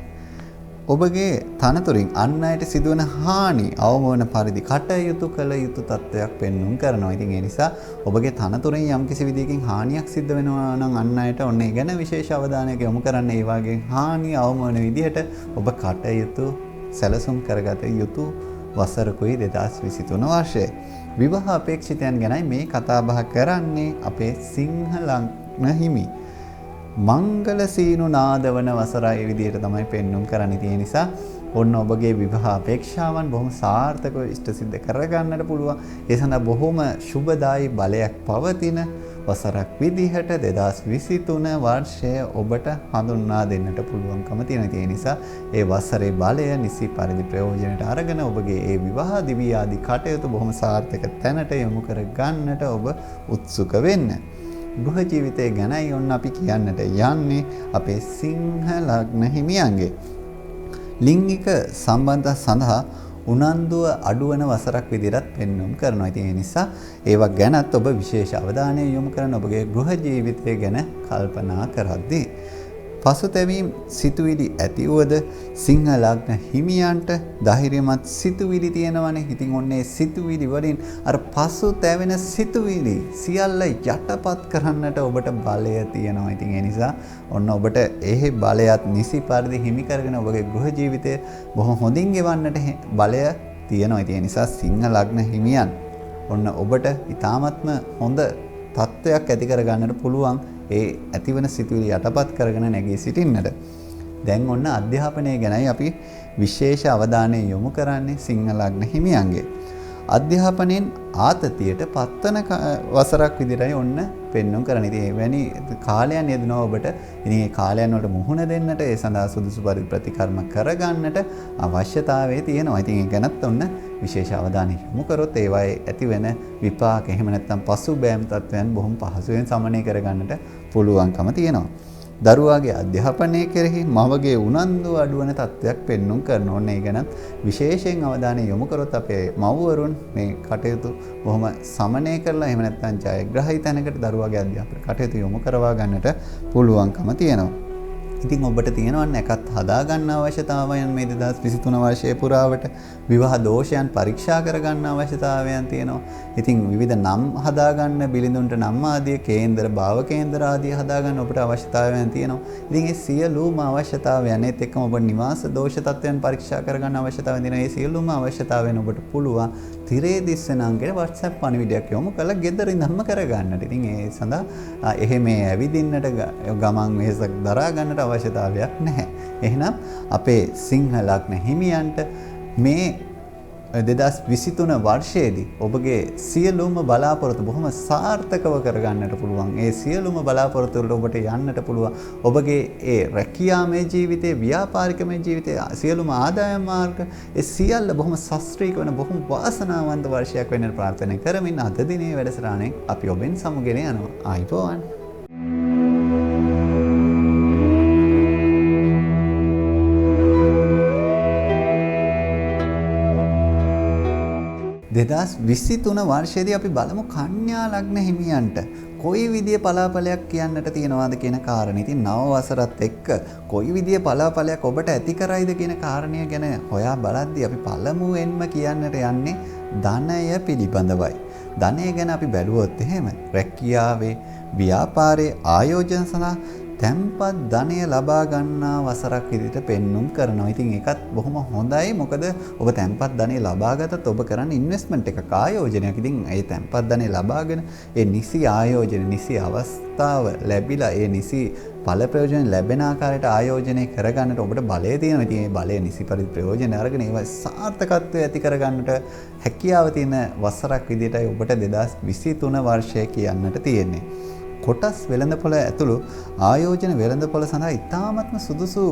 ඔබගේ තනතුරින් අන් අයට සිදුවන හානි අවමවන පරිදි කටයුතු කළ යුතු තත්ත්වයක් පෙන්눔 කරනවා. ඉතින් ඒ නිසා ඔබගේ තනතුරෙන් යම්කිසි විදිහකින් හානියක් සිද්ධ වෙනවා නම් අන් අයට ඔන්න ඒ ගැන විශේෂ අවධානයක් යොමු කරන්න. ඒ වගේ හානි අවමවන විදිහට ඔබ කටයුතු සැලසුම් කරගත යුතු වසරකුයි 2023 වර්ෂය. විවාහ අපේක්ෂිතයන් ගැනයි මේ කතා බහ කරන්නේ අපේ සිංහ ලග්න හිමි. මංගල සීනු නාදවන වසරයි විදිහට තමයි පෙන්눔 කරන්නේ. ඒ නිසා ඔන්න ඔබගේ විවාහ අපේක්ෂාවන් බොහොම සාර්ථකව ඉෂ්ට සිද්ධ කරගන්නට පුළුවන්. ඒ සඳහා බොහොම සුබදායි බලයක් පවතින වසරක් විදිහට 2023 වර්ෂය ඔබට හඳුන්වා දෙන්නට පුළුවන්කම තියෙනවා. ඒ නිසා ඒ වසරේ බලය නිසි පරිදි ප්‍රයෝජනයට අරගෙන ඔබගේ ඒ විවාහ දිවි ආදී කටයුතු බොහොම සාර්ථක තැනට යොමු කර ගන්නට ඔබ උත්සුක වෙන්න. ගෘහ ජීවිතය ගැනයි ඔන්න අපි කියන්නට යන්නේ අපේ සිංහ ලග්න හිමියන්ගේ. ලිංගික සම්බන්ධ සඳහා උනන්දුව අඩුවන වසරක් විදිහට පෙන්눔 කරනවා. ඉතින් ඒ නිසා ඒවා ගැනත් ඔබ විශේෂ අවධානය යොමු කරන ඔබගේ ගෘහ ජීවිතය ගැන කල්පනා කරද්දී පසුතැවීම් සිතුවිලි ඇතිවද සිංහ ලග්න හිමියන්ට ධෛර්යමත් සිතුවිලි තියෙනවනේ. ඉතින් ඔන්නේ සිතුවිලි වලින් අර පසුතැවෙන සිතුවිලි සියල්ල යටපත් කරන්නට ඔබට බලය තියෙනවා. ඉතින් ඒ නිසා ඔන්න ඔබට ඒ බලයත් නිසි පරිදි හිමි කරගෙන ඔබගේ ගෘහ ජීවිතය බොහොම හොඳින් ගෙවන්නට බලය තියෙනවා. ඉතින් ඒ නිසා සිංහ ලග්න හිමියන් ඔන්න ඔබට ඊ타මත්ම හොඳ තත්ත්වයක් ඇති කර ගන්නට පුළුවන්. ඒ ඇතිවන සිතුවිලි යටපත් කරගෙන නැගී සිටින්නට. දැන් ඔන්න අධ්‍යාපනය ගැනයි අපි විශේෂ අවධානය යොමු කරන්නේ සිංහ ලග්න හිමියන්ගේ. අධ්‍යාපනයෙන් ආතතියට පත්වන වසරක් විදිහටයි ඔන්න පෙන්눔 කරන්නේ. ඉතින් එවැනි කාලයන් යෙදෙනවා ඔබට. ඉතින් මේ කාලයන් වලට මුහුණ දෙන්නට ඒ සඳහා සුදුසු පරිදි ප්‍රතිකර්ම කරගන්නට අවශ්‍යතාවය තියෙනවා. ඉතින් ඒ ගැනත් ඔන්න විශේෂ අවධානය යොමු කරොත් ඒවායේ ඇතිවෙන විපාක එහෙම නැත්නම් පසුබෑම් තත්වයන් බොහොම පහසුවෙන් සමනය කරගන්නට පුළුවන්කම තියෙනවා. දරුවාගේ අධ්‍යාපනය කෙරෙහි මවගේ උනන්දුව අඩුවන තත්ත්වයක් පෙන්눔 කරන ඕනේ. ඒ ගැනත් විශේෂයෙන් අවධානය යොමු කරොත් අපේ මව්වරුන් මේ කටයුතු බොහොම සමනය කරලා එහෙම නැත්නම් ජයග්‍රහී තැනකට දරුවාගේ අධ්‍යාපන කටයුතු යොමු කරවා ගන්නට පුළුවන්කම තියෙනවා. ඉතින් ඔබට තියෙනවා නැකත් හදා ගන්න අවශ්‍යතාවයන් මේ 2023 වර්ෂයේ පුරාවට විවාහ දෝෂයන් පරීක්ෂා කර ගන්න අවශ්‍යතාවයන් තියෙනවා. ඉතින් විවිධ නම් හදා ගන්න බිලිඳුන්ට නම් ආදී කේන්දර භාව කේන්දර ආදී හදා ගන්න ඔබට අවශ්‍යතාවයන් තියෙනවා. ඉතින් මේ සියලුම අවශ්‍යතාවයන් ඒත් එක්කම ඔබ නිවාස දෝෂ තත්ත්වයන් පරීක්ෂා කර ගන්න අවශ්‍යතාවයන් තියෙනවා. මේ සියලුම අවශ්‍යතාවයන් ඔබට පුළුවන් තිරේ දිස්සනංගගේ WhatsApp පණිවිඩයක් යොමු කරලා ගෙදර ඉඳන්ම කර ගන්නට. ඉතින් ඒ සඳහා එහෙම ඇවිදින්නට ගමන් වෙහසක් දරා ගන්නට අවශ්‍යතාවයක් නැහැ. එහෙනම් අපේ සිංහ ලග්න හිමියන්ට මේ 2023 වර්ෂයේදී ඔබගේ සියලුම බලාපොරොත්තු බොහොම සාර්ථකව කරගන්නට පුළුවන්. ඒ සියලුම බලාපොරොත්තු වලට ඔබට යන්නට පුළුවන්. ඔබගේ ඒ රැකියාමය ජීවිතයේ ව්‍යාපාරිකමය ජීවිතයේ සියලුම ආදායම් මාර්ග ඒ සියල්ල බොහොම ශාස්ත්‍රීය වෙන බොහොම වාසනාවන්ත වර්ෂයක් වෙන්න ප්‍රාර්ථනා කරමින් අද දිනේ වැඩසටහනෙන් අපි ඔබෙන් සමුගෙන යනවා. ආයිබෝවන්. 2023 වර්ෂයේදී අපි බලමු කන්‍යා ලග්න හිමියන්ට කොයි විදිය පලාපලයක් කියන්නට තියෙනවද කියන කාරණේ. ඉතින් නව වසරත් එක්ක කොයි විදිය පලාපලයක් ඔබට ඇති කරයිද කියන කාරණය ගැන හොයා බලද්දී අපි පළමුවෙන්ම කියන්නට යන්නේ ධනය පිළිබඳවයි. ධනය ගැන අපි බැලුවොත් එහෙම රැකියාවේ ව්‍යාපාරයේ ආයෝජන සඳහා තැන්පත් ධනය ලබා ගන්නා වසරක් විදිහට පෙන්눔 කරනවා. ඉතින් ඒකත් බොහොම හොඳයි. මොකද ඔබ තැන්පත් ධනය ලබාගත්තත් ඔබ කරන්නේ ඉන්වෙස්ට්මන්ට් එකක ආයෝජනයක්. ඉතින් ඒ තැන්පත් ධනය ලබාගෙන ඒ නිසි ආයෝජන නිසි අවස්ථාව ලැබිලා ඒ නිසි ඵල ප්‍රයෝජන ලැබෙන ආකාරයට ආයෝජනය කරගන්නට ඔබට බලය තියෙනවා. ඉතින් මේ බලය නිසි පරිදි ප්‍රයෝජන අරගෙන ඒවා සාර්ථකත්වය ඇති කරගන්නට හැකියාව තියෙන වසරක් විදිහටයි ඔබට 2023 වර්ෂය කියන්නට තියෙන්නේ. කොටස් වෙළඳපොළ ඇතුළු ආයෝජන වෙළඳපොළ සඳහා ඉතාමත්ම සුදුසු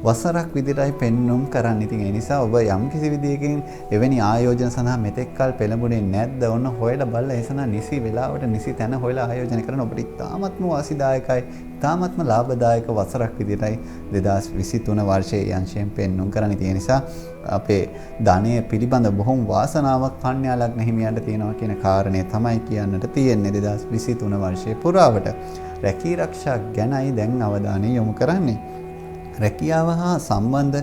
වසරක් විදිහටයි පෙන්눔 කරන්න. ඉතින් ඒ නිසා ඔබ යම් කිසි විදියකින් එවැනි ආයෝජන සඳහා මෙතෙක් කල පෙළඹුණේ නැද්ද? ඔන්න හොයලා බලලා ඒ සඳහා නිසි වෙලාවට නිසි තැන හොයලා ආයෝජන කරන ඔබට ඉතාමත්ම වාසිදායකයි, ඉතාමත්ම ලාභදායක වසරක් විදිහටයි 2023 වර්ෂයේ යංශයෙන් පෙන්눔 කරන්න. ඒ නිසා අපේ ධනය පිළිබඳ බොහොම වාසනාවක් කන්‍යා ලග්න හිමියන්ට තියෙනවා කියන කාරණය තමයි කියන්නට තියෙන්නේ 2023 වර්ෂයේ පුරාවට. රැකී ආරක්ෂා ගැනයි දැන් අවධානය යොමු කරන්නේ. රැකියාව හා සම්බන්ධ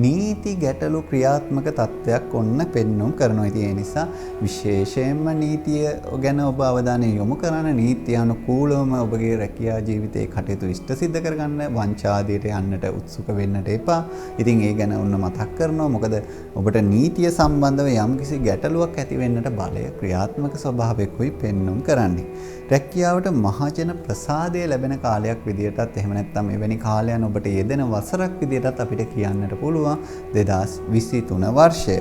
නීති ගැටලු ක්‍රියාත්මක තත්ත්වයක් ඔන්න පෙන්눔 කරනවා. ඉතින් ඒ නිසා විශේෂයෙන්ම නීතිය ගැන ඔබ අවධානය යොමු කරන නීති අනුකූලවම ඔබගේ රැකියා ජීවිතයේ කටයුතු ඉෂ්ට සිද්ධ කරගන්න, වංචාදීට යන්නට උත්සුක වෙන්නට එපා. ඉතින් ඒ ගැන ඔන්න මතක් කරනවා. මොකද ඔබට නීතිය සම්බන්ධව යම්කිසි ගැටලුවක් ඇති වෙන්නට බලය ක්‍රියාත්මක ස්වභාවයකුයි පෙන්눔 කරන්නේ. රැකියාවට මහජන ප්‍රසාදය ලැබෙන කාලයක් විදියටත් එහෙම නැත්නම් එවැනි කාලයන් ඔබට යෙදෙන වසරක් විදියටත් අපිට කියන්නට පුළුවන් 2023 වර්ෂය.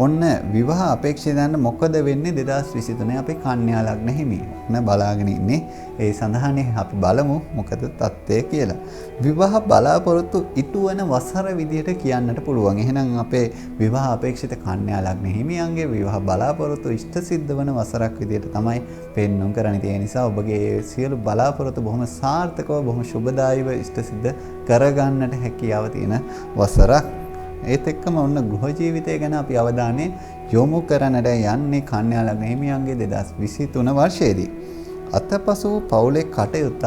ඔන්න විවාහ අපේක්ෂිතයන්ට මොකද වෙන්නේ 2023 අපේ කන්‍යා ලග්න හිමියෝ. ඔන්න බලාගෙන ඉන්නේ ඒ සඳහානේ අපි බලමු මොකද තත්ත්වය කියලා. විවාහ බලාපොරොත්තු ඉටුවන වසර විදියට කියන්නට පුළුවන්. එහෙනම් අපේ විවාහ අපේක්ෂිත කන්‍යා ලග්න හිමියන්ගේ විවාහ බලාපොරොත්තු ඉෂ්ට සිද්ධ වන වසරක් විදියට තමයි පෙන්눔 කරන්නේ. ඒ නිසා ඔබගේ සියලු බලාපොරොත්තු බොහොම සාර්ථකව බොහොම සුබදායීව ඉෂ්ට සිද්ධ කරගන්නට හැකියාව තියෙන වසරක්. ඒත් එක්කම ඔන්න ගෘහ ජීවිතය ගැන අපි අවධානය යොමු කරන්නට යන්නේ කන්‍යා ලග්න හිමියන්ගේ 2023 වර්ෂයේදී. අතපසු පවුලේ කටයුත්ත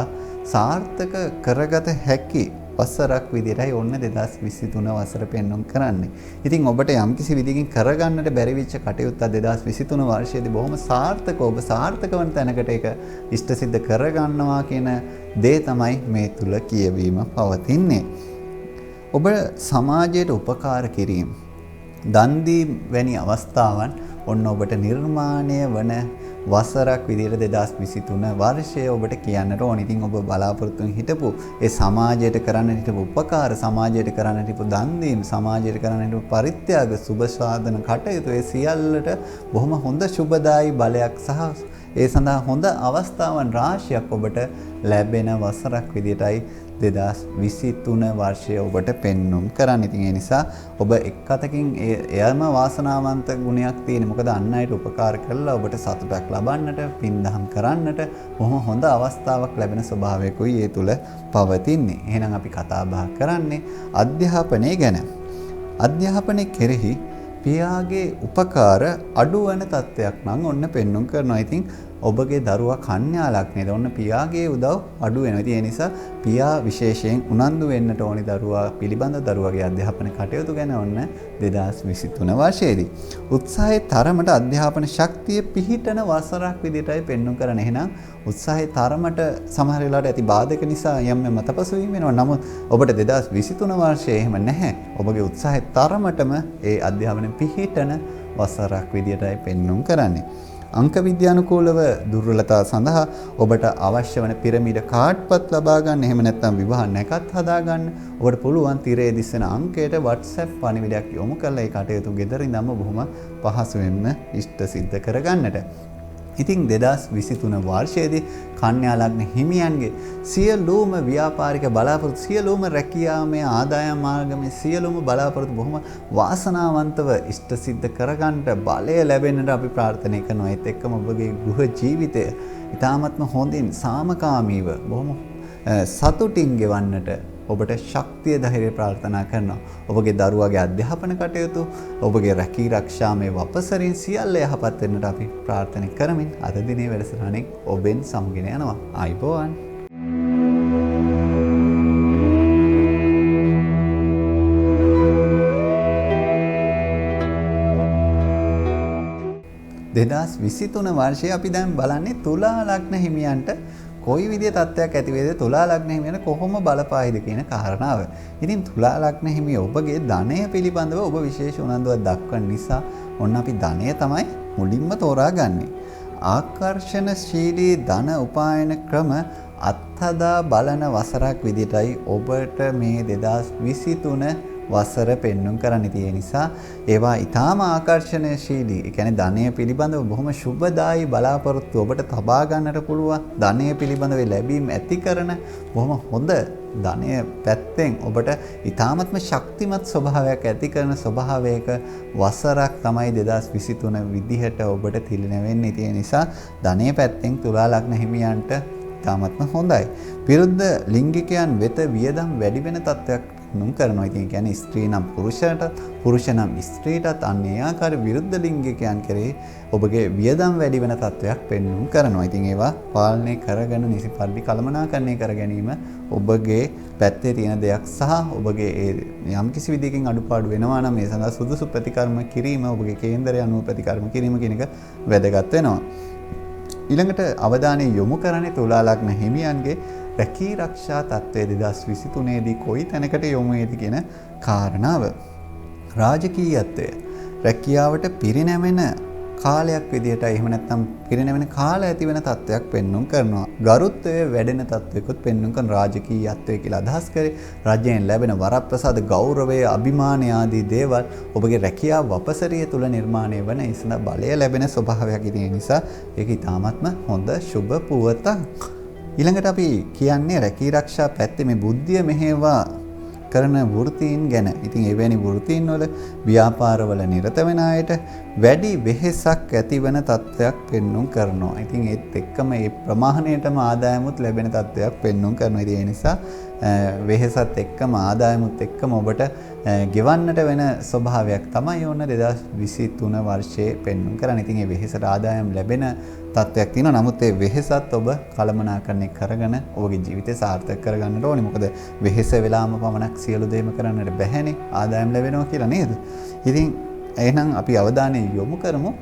සාර්ථක කරගත හැකි වසරක් විදිහටයි ඔන්න 2023 වසර පෙන්눔 කරන්නේ. ඉතින් ඔබට යම්කිසි විදිහකින් කරගන්නට බැරි වෙච්ච කටයුත්ත 2023 වර්ෂයේදී බොහොම සාර්ථකව ඔබ සාර්ථක වන තැනකට ඒක ඉෂ්ට සිද්ධ කරගන්නවා කියන දේ තමයි මේ තුල කියවීම පවතින්නේ. ඔබ සමාජයට උපකාර කිරීම, දන් දීම වැනි අවස්ථාවන් ඔන්න ඔබට නිර්මාණය වන වසරක් විදිහට 2023 වර්ෂය ඔබට කියන්නට ඕන. ඉතින් ඔබ බලාපොරොත්තු හිටපු ඒ සමාජයට කරන්න හිටපු උපකාර, සමාජයට කරන්න හිටපු දන් දීම, සමාජයට කරන්න හිටපු පරිත්‍යාග, සුබ සාධන කටයුතු ඒ සියල්ලට බොහොම හොඳ සුබදායි බලයක් සහ ඒ සඳහා හොඳ අවස්ථාවන් රාශියක් ඔබට ලැබෙන වසරක් විදිහටයි 2023 වර්ෂය ඔබට පෙන්눔 කරන්න. ඉතින් ඒ නිසා ඔබ එක් අතකින් එයම වාසනාවන්ත ගුණයක් තියෙන. මොකද අන් අයට උපකාර කළා ඔබට සතුටක් ලබන්නට, පින්දහම් කරන්නට බොහොම හොඳ අවස්ථාවක් ලැබෙන ස්වභාවයකුයි ඒ තුල පවතින්නේ. එහෙනම් අපි කතා බහ කරන්නේ අධ්‍යාපනය ගැන. අධ්‍යාපනය කෙරෙහි පියාගේ උපකාර අඩු වෙන තත්ත්වයක් නම් ඔන්න පෙන්눔 කරනවා. ඉතින් ඔබගේ දරුවා කන්‍යා ලග්නේද ඔන්න පියාගේ උදව් අඩු වෙනවා. ඉතින් ඒ නිසා පියා විශේෂයෙන් උනන්දු වෙන්නට ඕනි දරුවා පිළිබඳ දරුවාගේ අධ්‍යාපන කටයුතු ගැන ඔන්න 2023 වර්ෂයේදී. උත්සාහයේ තරමට අධ්‍යාපන ශක්තිය පිහිටන වසරක් විදිහටයි පෙන්눔 කරන්නේ. එහෙනම් උත්සාහයේ තරමට සමහර වෙලාවට ඇති බාධක නිසා යම් මතපසුවීම් වෙනවා. නමුත් ඔබට 2023 වර්ෂයේ එහෙම නැහැ. ඔබගේ උත්සාහයේ තරමටම ඒ අධ්‍යාපන පිහිටන වසරක් විදිහටයි පෙන්눔 කරන්නේ. අංක විද්‍යානුකූලව දුර්වලතා සඳහා ඔබට අවශ්‍ය වන පිරමීඩ කාඩ්පත් ලබා ගන්න, එහෙම නැත්නම් විවාහ නැකත් හදා ගන්න ඔබට පුළුවන් තිරයේ දිස්සන අංකයට WhatsApp පණිවිඩයක් යොමු කරලා ඒ කටයුතු ගෙදර ඉඳන්ම බොහොම පහසුවෙන්ම ඉෂ්ට සිද්ධ කරගන්නට. ඉතින් 2023 වර්ෂයේදී කන්‍යා ලග්න හිමියන්ගේ සියලුම ව්‍යාපාරික බලාපොරොත්තු, සියලුම රැකියාමය ආදායම් මාර්ගමය සියලුම බලාපොරොත්තු බොහොම වාසනාවන්තව ඉෂ්ට සිද්ධ කරගන්නට බලය ලැබෙන්නට අපි ප්‍රාර්ථනා කරනවා. ඒත් එක්කම ඔබගේ ගෘහ ජීවිතය ඉතාමත්ම හොඳින් සාමකාමීව බොහොම සතුටින් ගෙවන්නට ඔබට ශක්තිය ධෛර්යය ප්‍රාර්ථනා කරනවා. ඔබගේ දරුවාගේ අධ්‍යාපන කටයුතු, ඔබගේ රැකී ආරක්ෂාමය වපසරින් සියල්ල යහපත් වෙන්නට අපි ප්‍රාර්ථනා කරමින් අද දිනේ වැඩසටහනෙන් ඔබෙන් සමුගෙන යනවා. ආයිබෝවන්. දෙදස් 23 වර්ෂයේ අපි දැන් බලන්නේ තුලා ලග්න හිමියන්ට කොයි විදිය තත්ත්වයක් ඇති වේද, තුලා ලග්න හිමියන්ට කොහොම බලපායිද කියන කාරණාව. ඉතින් තුලා ලග්න හිමිය ඔබගේ ධනය පිළිබඳව ඔබ විශේෂ උනන්දුවක් දක්වන නිසා ඔන්න අපි ධනය තමයි මුලින්ම තෝරාගන්නේ. ආකර්ෂණශීලී ධන උපායන ක්‍රම අත්හදා බලන වසරක් විදිහටයි ඔබට මේ 2023 වසර පෙන්눔 කරන්න තියෙන නිසා ඒවා ඊටාම ආකර්ෂණීයශීලී. ඒ කියන්නේ ධනය පිළිබඳව බොහොම සුබදායි බලාපොරොත්තු ඔබට තබා ගන්නට පුළුවන්. ධනය පිළිබඳව ලැබීම් ඇති කරන බොහොම හොඳ ධනය පැත්තෙන් ඔබට ඊටාමත්ම ශක්තිමත් ස්වභාවයක් ඇති කරන ස්වභාවයක වසරක් තමයි 2023 විදිහට ඔබට තිලින වෙන්නේ. ඒ නිසා ධනය පැත්තෙන් තුලා ලග්න හිමියන්ට ඊටාමත්ම හොඳයි. විරුද්ධ ලිංගිකයන් වෙත වියදම් වැඩි වෙන තත්ත්වයක් නුම් කරනවා. ඉතින් කියන්නේ ස්ත්‍රී නම් පුරුෂයටත්, පුරුෂ නම් ස්ත්‍රීටත් අන්න ඒ ආකාර විරුද්ධ ලිංගිකයන් කෙරෙහි ඔබගේ වියදම් වැඩි වෙන තත්වයක් පෙන්වුම් කරනවා. ඉතින් ඒවා පාලනය කරගෙන නිසි පරිදි කළමනාකරණය කර ගැනීම ඔබගේ පැත්තේ තියෙන දෙයක් සහ ඔබගේ යම් කිසි විදිහකින් අඩුපාඩු වෙනවා නම් ඒ සඳහා සුදුසු ප්‍රතිකර්ම කිරීම ඔබගේ කේන්දරය අනුව ප්‍රතිකර්ම කිරීම කියන එක වැදගත් වෙනවා. ඊළඟට අවධානය යොමු කරන්නේ තුලා ලග්න හිමියන්ගේ රැකී ආරක්ෂා තත්ත්වය 2023 දී කොයි තැනකට යොමු වේද කියන කාරණාව. රාජකීයත්වය රැකියාවට පිරිනැමෙන කාලයක් විදිහට එහෙම නැත්නම් පිරිනැමෙන කාල ඇති වෙන තත්ත්වයක් පෙන්වුම් කරනවා. ගරුත්වය වැඩෙන තත්ත්වයකොත් පෙන්වුම් කරන රාජකීයත්වය කියලා අදහස් කරේ රජයෙන් ලැබෙන වරප්‍රසාද, ගෞරවය, අභිමානය ආදී දේවල් ඔබගේ රැකියාව වපසරිය තුල නිර්මාණය වන ඉසන බලය ලැබෙන ස්වභාවයක් ඉතින් නිසා ඒක ඊටාත්ම හොඳ සුබ පුවතක්. ඊළඟට අපි කියන්නේ රැකී ආරක්ෂා පැත්තේ මේ බුද්ධිය මෙහෙවා කරන වෘත්තීන් ගැන. ඉතින් එවැනි වෘත්තීන් වල ව්‍යාපාරවල නිරත වෙන අයට වැඩි වෙහෙසක් ඇතිවන තත්ත්වයක් පෙන්වුම් කරනවා. ඉතින් ඒත් එක්කම මේ ප්‍රමාණයටම ආදායමුත් ලැබෙන තත්ත්වයක් පෙන්වුම් කරනවා. ඉතින් ඒ නිසා වෙහෙසත් එක්කම ආදායමුත් එක්කම ඔබට ගෙවන්නට වෙන ස්වභාවයක් තමයි ඕන 2023 වර්ෂයේ පෙන්වුම් කරන්නේ. ඉතින් මේ වෙහෙසට ආදායම් ලැබෙන තත්ත්වයක් තියෙනවා. නමුත් ඒ වෙහෙසත් ඔබ කළමනාකරණය කරගෙන ඔබගේ ජීවිතය සාර්ථක කරගන්නට ඕනේ. මොකද වෙහෙස වෙලාම පමණක් සියලු දේම කරන්නට බැහැනේ. ආදායම් ලැබෙනවා කියලා නේද? ඉතින් එහෙනම් අපි අවධානය යොමු කරමු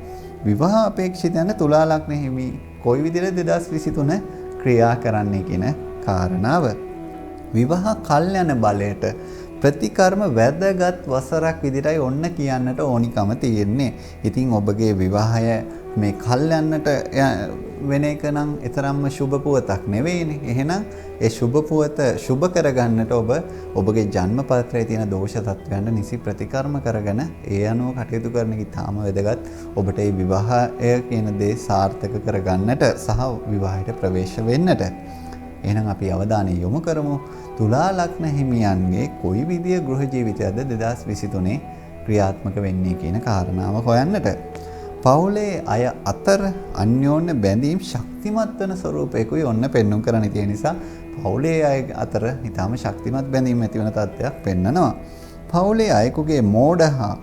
විවාහ අපේක්ෂිතයන් තුලා ලග්න හිමි කොයි විදිහට 2023 ක්‍රියා කරන්නේ කියන කාරණාව. විවාහ කල්යන බලයට ප්‍රතිකර්ම වැදගත් වසරක් විදිහටයි ඔන්න කියන්නට ඕනිකම තියෙන්නේ. ඉතින් ඔබගේ විවාහය මේ කල්යන්නට වෙන එක නම් තරම්ම සුබ පුවතක් නෙවෙයිනේ. එහෙනම් ඒ සුබ පුවත සුබ කරගන්නට ඔබ ඔබගේ ජන්ම පත්‍රයේ තියෙන දෝෂ තත්ත්වයන් නිසි ප්‍රතිකර්ම කරගෙන ඒ අනුව කටයුතු කරන එක ඉතාම වැදගත්. ඔබට මේ විවාහය කියන දේ සාර්ථක කරගන්නට සහ විවාහයට ප්‍රවේශ වෙන්නට. එහෙනම් අපි අවධානය යොමු කරමු තුලා ලග්න හිමියන්ගේ කොයි විදිය ගෘහ ජීවිතයද 2023 ක්‍රියාත්මක වෙන්නේ කියන කාරණාව හොයන්නට. පවුලේ අය අතර අන්‍යෝන්‍ය බැඳීම් ශක්තිමත් වෙන ස්වරූපයකුයි ඔන්න පෙන්වුම් කරන්න තියෙන නිසා පවුලේ අය අතර ඊටාම ශක්තිමත් බැඳීම් ඇති වෙන තත්ත්වයක් පෙන්නනවා. පවුලේ අයෙකුගේ මෝඩ හා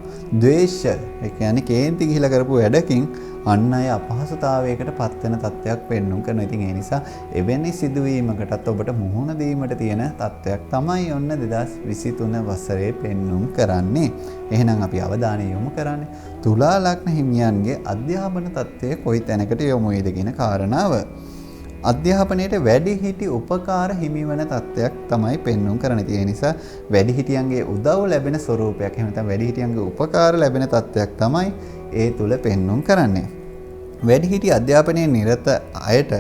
ද්වේෂ ඒ කියන්නේ කේන්ති ගිහිලා කරපු වැඩකින් අන් අය අපහසුතාවයකට පත් වෙන තත්ත්වයක් පෙන්වුම් කරනවා. ඉතින් ඒ නිසා එවැනි සිදුවීමකටත් ඔබට මුහුණ දීමට තියෙන තත්ත්වයක් තමයි ඔන්න 2023 වසරේ පෙන්වුම් කරන්නේ. එහෙනම් අපි අවධානය යොමු කරන්නේ තුලා ලග්න හිමියන්ගේ අධ්‍යාපන තත්ත්වය කොයි තැනකට යොමු වේද කියන කාරණාව. අධ්‍යාපනයේ වැඩිහිටි උපකාර හිමිවන තත්ත්වයක් තමයි පෙන්වුම් කරන්නේ. ඒ නිසා වැඩිහිටියන්ගේ උදව් ලැබෙන ස්වරූපයක් එහෙම නැත්නම් වැඩිහිටියන්ගේ උපකාර ලැබෙන තත්ත්වයක් තමයි ඒ තුල පෙන්වුම් කරන්නේ. වැඩිහිටි අධ්‍යාපනයේ නිරත අයට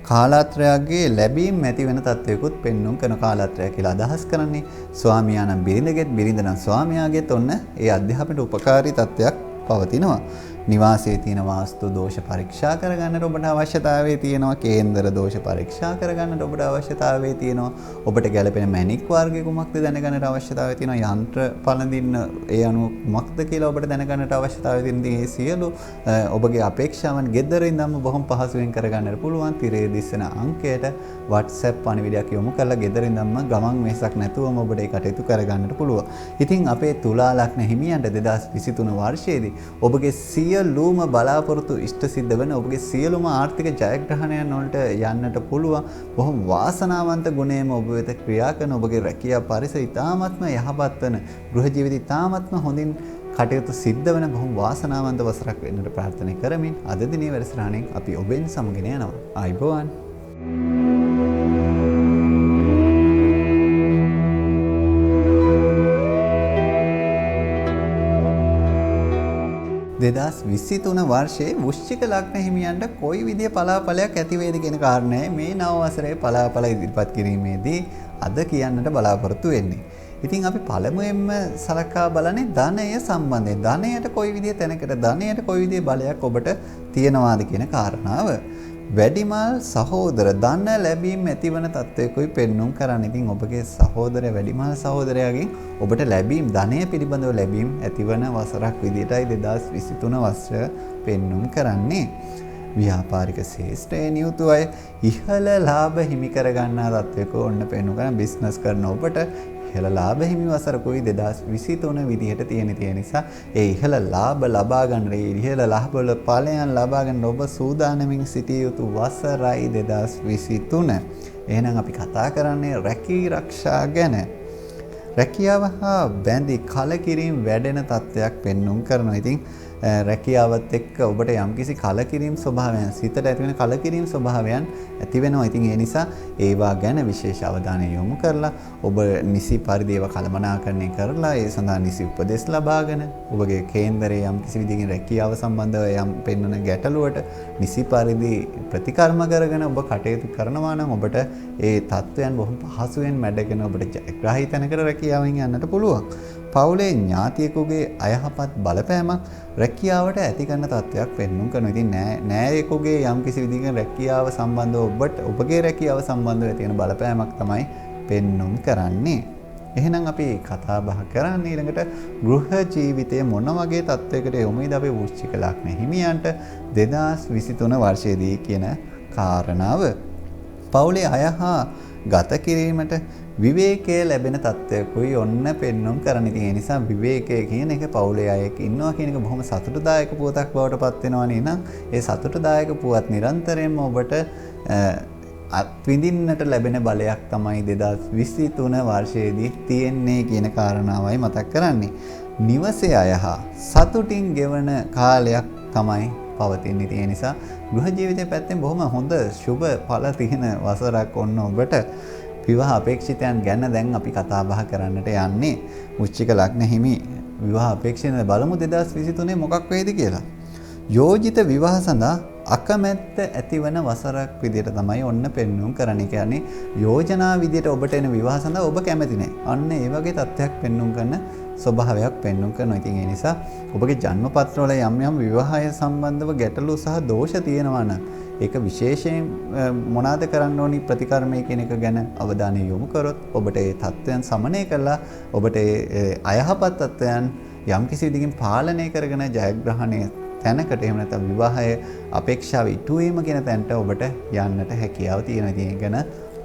කාලාත්‍රයගේ ලැබීම් ඇති වෙන තත්ත්වයකුත් පෙන්වුම් කරන කාලාත්‍රය කියලා අදහස් කරන්නේ ස්වාමියානම් බිරිඳගෙත් බිරිඳ නම් ස්වාමියාගෙත් ඔන්න ඒ අධ්‍යාපනයට උපකාරී තත්ත්වයක් පවතිනවා. නිවාසයේ තියෙන වාස්තු දෝෂ පරීක්ෂා කරගන්නට ඔබට අවශ්‍යතාවය තියෙනවා. කේන්දර දෝෂ පරීක්ෂා කරගන්නට ඔබට අවශ්‍යතාවය තියෙනවා. ඔබට ගැළපෙන මැණික් වර්ගය කුමක්ද දැනගන්නට අවශ්‍යතාවය තියෙනවා. යන්ත්‍ර පළඳින්න ඒ අනුව කුමක්ද කියලා ඔබට දැනගන්නට අවශ්‍යතාවය තියෙනවා. මේ සියලු ඔබගේ අපේක්ෂාවන් ගෙදර ඉඳන්ම බොහොම පහසුවෙන් කරගන්නට පුළුවන්. තිරේ දිස්සන අංකයට WhatsApp පණිවිඩයක් යොමු කරලා ගෙදර ඉඳන්ම ගමන් වෙසක් නැතුවම ඔබට ඒ කටයුතු කරගන්නට පුළුවන්. ඉතින් අපේ තුලා ලග්න හිමියන්ට 2023 වර්ෂයේදී ඔබගේ සියලුම බලාපොරොත්තු ඉෂ්ට සිද්ධ වෙන ඔබගේ සියලුම ආර්ථික ජයග්‍රහණයන් වලට යන්නට පුළුවන්. බොහොම වාසනාවන්ත ගුණයම ඔබ වෙත ක්‍රියා කරන ඔබගේ රැකියා පරිසර ඉතාමත්ම යහපත් වෙන ගෘහ ජීවිතය ඉතාමත්ම හොඳින් කටයුතු සිද්ධ වෙන බොහොම වාසනාවන්ත වසරක් වෙන්නට ප්‍රාර්ථනා කරමින් අද දිනේ වැඩසටහනෙන් අපි ඔබෙන් සමගින යනවා. ආයිබෝවන්. 2023 වර්ෂයේ වෘශ්චික ලග්න හිමියන්ට කොයි විදිය පලාඵලයක් ඇති වේද කියන කාරණය මේ නව වසරේ පලාඵල ඉදිරිපත් කිරීමේදී අද කියන්නට බලාපොරොත්තු වෙන්නේ. ඉතින් අපි පළමුවෙන්ම සලකා බලන්නේ ධනය සම්බන්ධයෙන්. ධනයට කොයි විදිය තැනකට ධනයට කොයි විදිය බලයක් ඔබට තියෙනවාද කියන කාරණාව. වැඩිමල් සහෝදර ධන ලැබීම ඇතිවන තත්ත්වයකුයි පෙන්눔 කරන්න. ඉතින් ඔබගේ සහෝදරයා වැඩිමල් සහෝදරයාගෙන් ඔබට ලැබීම් ධනය පිළිබඳව ලැබීම් ඇතිවන වසරක් විදිහටයි 2023 වසර පෙන්눔 කරන්නේ. ව්‍යාපාරික ශේෂ්ත්‍රයේ නියුතු අය ඉහළ ලාභ හිමි කර ගන්නා තත්ත්වයක ඔන්න පෙන්눔 කරන බිස්නස් කරන ඔබට ඉහළ ලාභ හිමි වසරකුයි 2023 විදිහට තියෙන නිසා ඒ ඉහළ ලාභ ලබා ගන්න ඉහළ ලාභ වල ඵලයන් ලබා ගන්න ඔබ සූදානමින් සිටිය යුතු වසරයි 2023. එහෙනම් අපි කතා කරන්නේ රැකී ආරක්ෂා ගැන. රැකියාව හා බැඳි කලකිරීම වැඩෙන තත්ත්වයක් පෙන්눔 කරනවා. ඉතින් රැකියාවත් එක්ක ඔබට යම්කිසි කලකිරීම ස්වභාවයන් සිතට ඇති වෙන කලකිරීම ස්වභාවයන් ඇති වෙනවා. ඉතින් ඒ නිසා ඒවා ගැන විශේෂ අවධානය යොමු කරලා ඔබ නිසි පරිදි ඒවා කළමනාකරණය කරලා ඒ සඳහා නිසි උපදෙස් ලබාගෙන ඔබගේ කේන්දරයේ යම්කිසි විදිහකින් රැකියාව සම්බන්ධව යම් පෙන්වන ගැටලුවට නිසි පරිදි ප්‍රතිකර්ම කරගෙන ඔබ කටයුතු කරනවා නම් ඔබට ඒ තත්ත්වයන් බොහොම පහසුවෙන් මැඩගෙන ඔබට ජයග්‍රාහී තැනකට රැකියාවෙන් යන්නට පුළුවන්. පවුලේ ඥාතියෙකුගේ අයහපත් බලපෑමක් රැකියාවට ඇති කරන තත්ත්වයක් පෙන්눔 කරනවා. ඉතින් නෑයෙකුගේ යම්කිසි විදිහකින් රැකියාව සම්බන්ධව ඔබගේ රැකියාව සම්බන්ධව තියෙන බලපෑමක් තමයි පෙන්눔 කරන්නේ. එහෙනම් අපි කතා බහ කරන්නේ ඊළඟට ගෘහ ජීවිතයේ මොන වගේ තත්ත්වයකට යොමුද අපි වෘශ්චික ලග්න හිමියන්ට 2023 වර්ෂයේදී කියන කාරණාව. පවුලේ අය හා ගත කිරීමට විවේකයේ ලැබෙන තත්ත්වයකුයි ඔන්න පෙන්눔 කරන්න. ඉතින් ඒ නිසා විවේකය කියන එක පවුලේ අයෙක් ඉන්නවා කියන එක බොහොම සතුටුදායක පුවතක් බවට පත් වෙනවා නේ. නම් ඒ සතුටුදායක පුවත් නිරන්තරයෙන්ම ඔබට අත්විඳින්නට ලැබෙන බලයක් තමයි 2023 වර්ෂයේදී තියෙන්නේ කියන කාරණාවයි මතක් කරන්නේ. නිවසේ අය හා සතුටින් ගෙවන කාලයක් තමයි පවතින්නේ. ඒ නිසා ගෘහ ජීවිතය පැත්තෙන් බොහොම හොඳ සුබ ඵල තියෙන වසරක් ඔන්න ඔබට. විවාහ අපේක්ෂිතයන් ගැන දැන් අපි කතා බහ කරන්නට යන්නේ. වෘශ්චික ලග්න හිමි විවාහ අපේක්ෂිත බලමු 2023 මොකක් වේද කියලා. යෝජිත විවාහ සඳහා අකමැත්ත ඇතිවන වසරක් විදිහට තමයි ඔන්න පෙන්눔 කරන්නේ. කියන්නේ යෝජනා විදිහට ඔබට එන විවාහ සඳහා ඔබ කැමති නැහැ. අන්න ඒ වගේ තත්ත්වයක් පෙන්눔 කරන ස්වභාවයක් පෙන්눔 කරනවා. ඉතින් ඒ නිසා ඔබගේ ජන්ම පත්‍රවල යම් යම් විවාහය සම්බන්ධව ගැටලු සහ දෝෂ තියෙනවා නම් ඒක විශේෂයෙන් මොනවාද කරන්න ඕනි ප්‍රතිකර්මය කියන එක ගැන අවධානය යොමු කරොත් ඔබට ඒ තත්ත්වයන් සමනය කරලා ඔබට ඒ අයහපත් තත්ත්වයන් යම් කිසි විදිහකින් පාලනය කරගෙන ජයග්‍රහණය තැනකට එහෙම නැත්නම් විවාහය අපේක්ෂාව ඉටු වීම කියන තැනට ඔබට යන්නට හැකියාව තියෙනවා. ඉතින් ඒක ගැන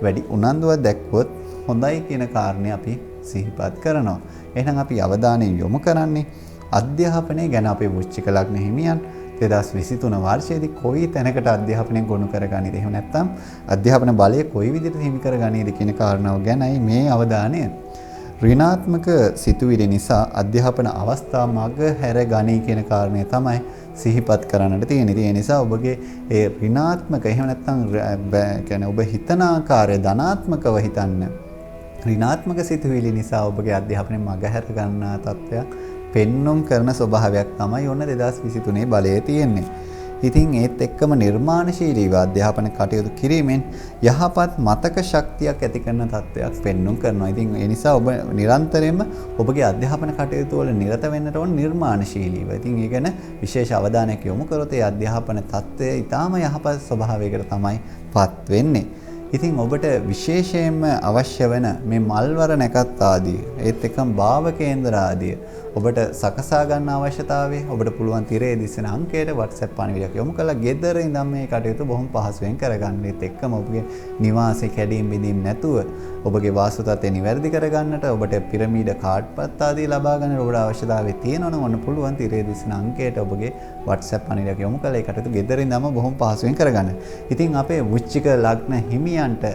වැඩි උනන්දුවක් දැක්වුවොත් හොඳයි කියන කාරණේ අපි සිහිපත් කරනවා. එහෙනම් අපි අවධානය යොමු කරන්නේ අධ්‍යාපනය ගැන. අපේ වෘශ්චික ලග්න හිමියන් 2023 වර්ෂයේදී කොයි තැනකට අධ්‍යාපනය ගොනු කරගන්නේද? එහෙම නැත්නම් අධ්‍යාපන බලය කොයි විදිහට හිමි කරගන්නේද කියන කාරණාව ගැනයි මේ අවධානය. ඍණාත්මක සිතුවිලි නිසා අධ්‍යාපන අවස්ථා මග හැර ගනී කියන කාරණය තමයි සිහිපත් කරන්නට තියෙන්නේ. ඒ නිසා ඔබගේ ඒ ඍණාත්මක එහෙම නැත්නම් කියන්නේ ඔබ හිතන ආකාරය ධනාත්මකව හිතන්න. ඍණාත්මක සිතුවිලි නිසා ඔබගේ අධ්‍යාපනය මග හැර ගන්නා තත්ත්වයක් පෙන්눔 කරන ස්වභාවයක් තමයි ඔන්න 2023 බලයේ තියෙන්නේ. ඉතින් ඒත් එක්කම නිර්මාණශීලීව අධ්‍යාපන කටයුතු කිරීමෙන් යහපත් මතක ශක්තියක් ඇති කරන තත්ත්වයක් පෙන්වුම් කරනවා. ඉතින් ඒ නිසා ඔබ නිරන්තරයෙන්ම ඔබගේ අධ්‍යාපන කටයුතු වල නිරත වෙන්නට ඕන නිර්මාණශීලීව. ඉතින් ඒ ගැන විශේෂ අවධානයක් යොමු කරොත් ඒ අධ්‍යාපන තත්ත්වය ඊටාම යහපත් ස්වභාවයකට තමයි පත් වෙන්නේ. ඉතින් ඔබට විශේෂයෙන්ම අවශ්‍ය වෙන මේ මල්වර නැකත් ආදී ඒත් එක්කම භාව කේන්ද්‍ර ආදී ඔබට සකසා ගන්න අවශ්‍යතාවය ඔබට පුළුවන් තිරේ දිස්සන අංකයට WhatsApp පණිවිඩයක් යොමු කරලා ගෙදර ඉඳන් මේ කටයුතු බොහොම පහසුවෙන් කරගන්න. ඒත් එක්කම ඔබගේ නිවාසයේ කැඩීම් බිඳීම් නැතුව ඔබගේ වාස්තු තත්ත්වය නිවැරදි කරගන්නට ඔබට පිරමීඩ කාඩ්පත් ආදී ලබා ගන්න ඔබට අවශ්‍යතාවය තියෙනවා නම් ඔන්න පුළුවන් තිරේ දිස්සන අංකයට ඔබගේ WhatsApp පණිවිඩයක් යොමු කරලා ඒ කටයුතු ගෙදර ඉඳන්ම බොහොම පහසුවෙන් කරගන්න. ඉතින් අපේ වෘශ්චික ලග්න හිමියන්ට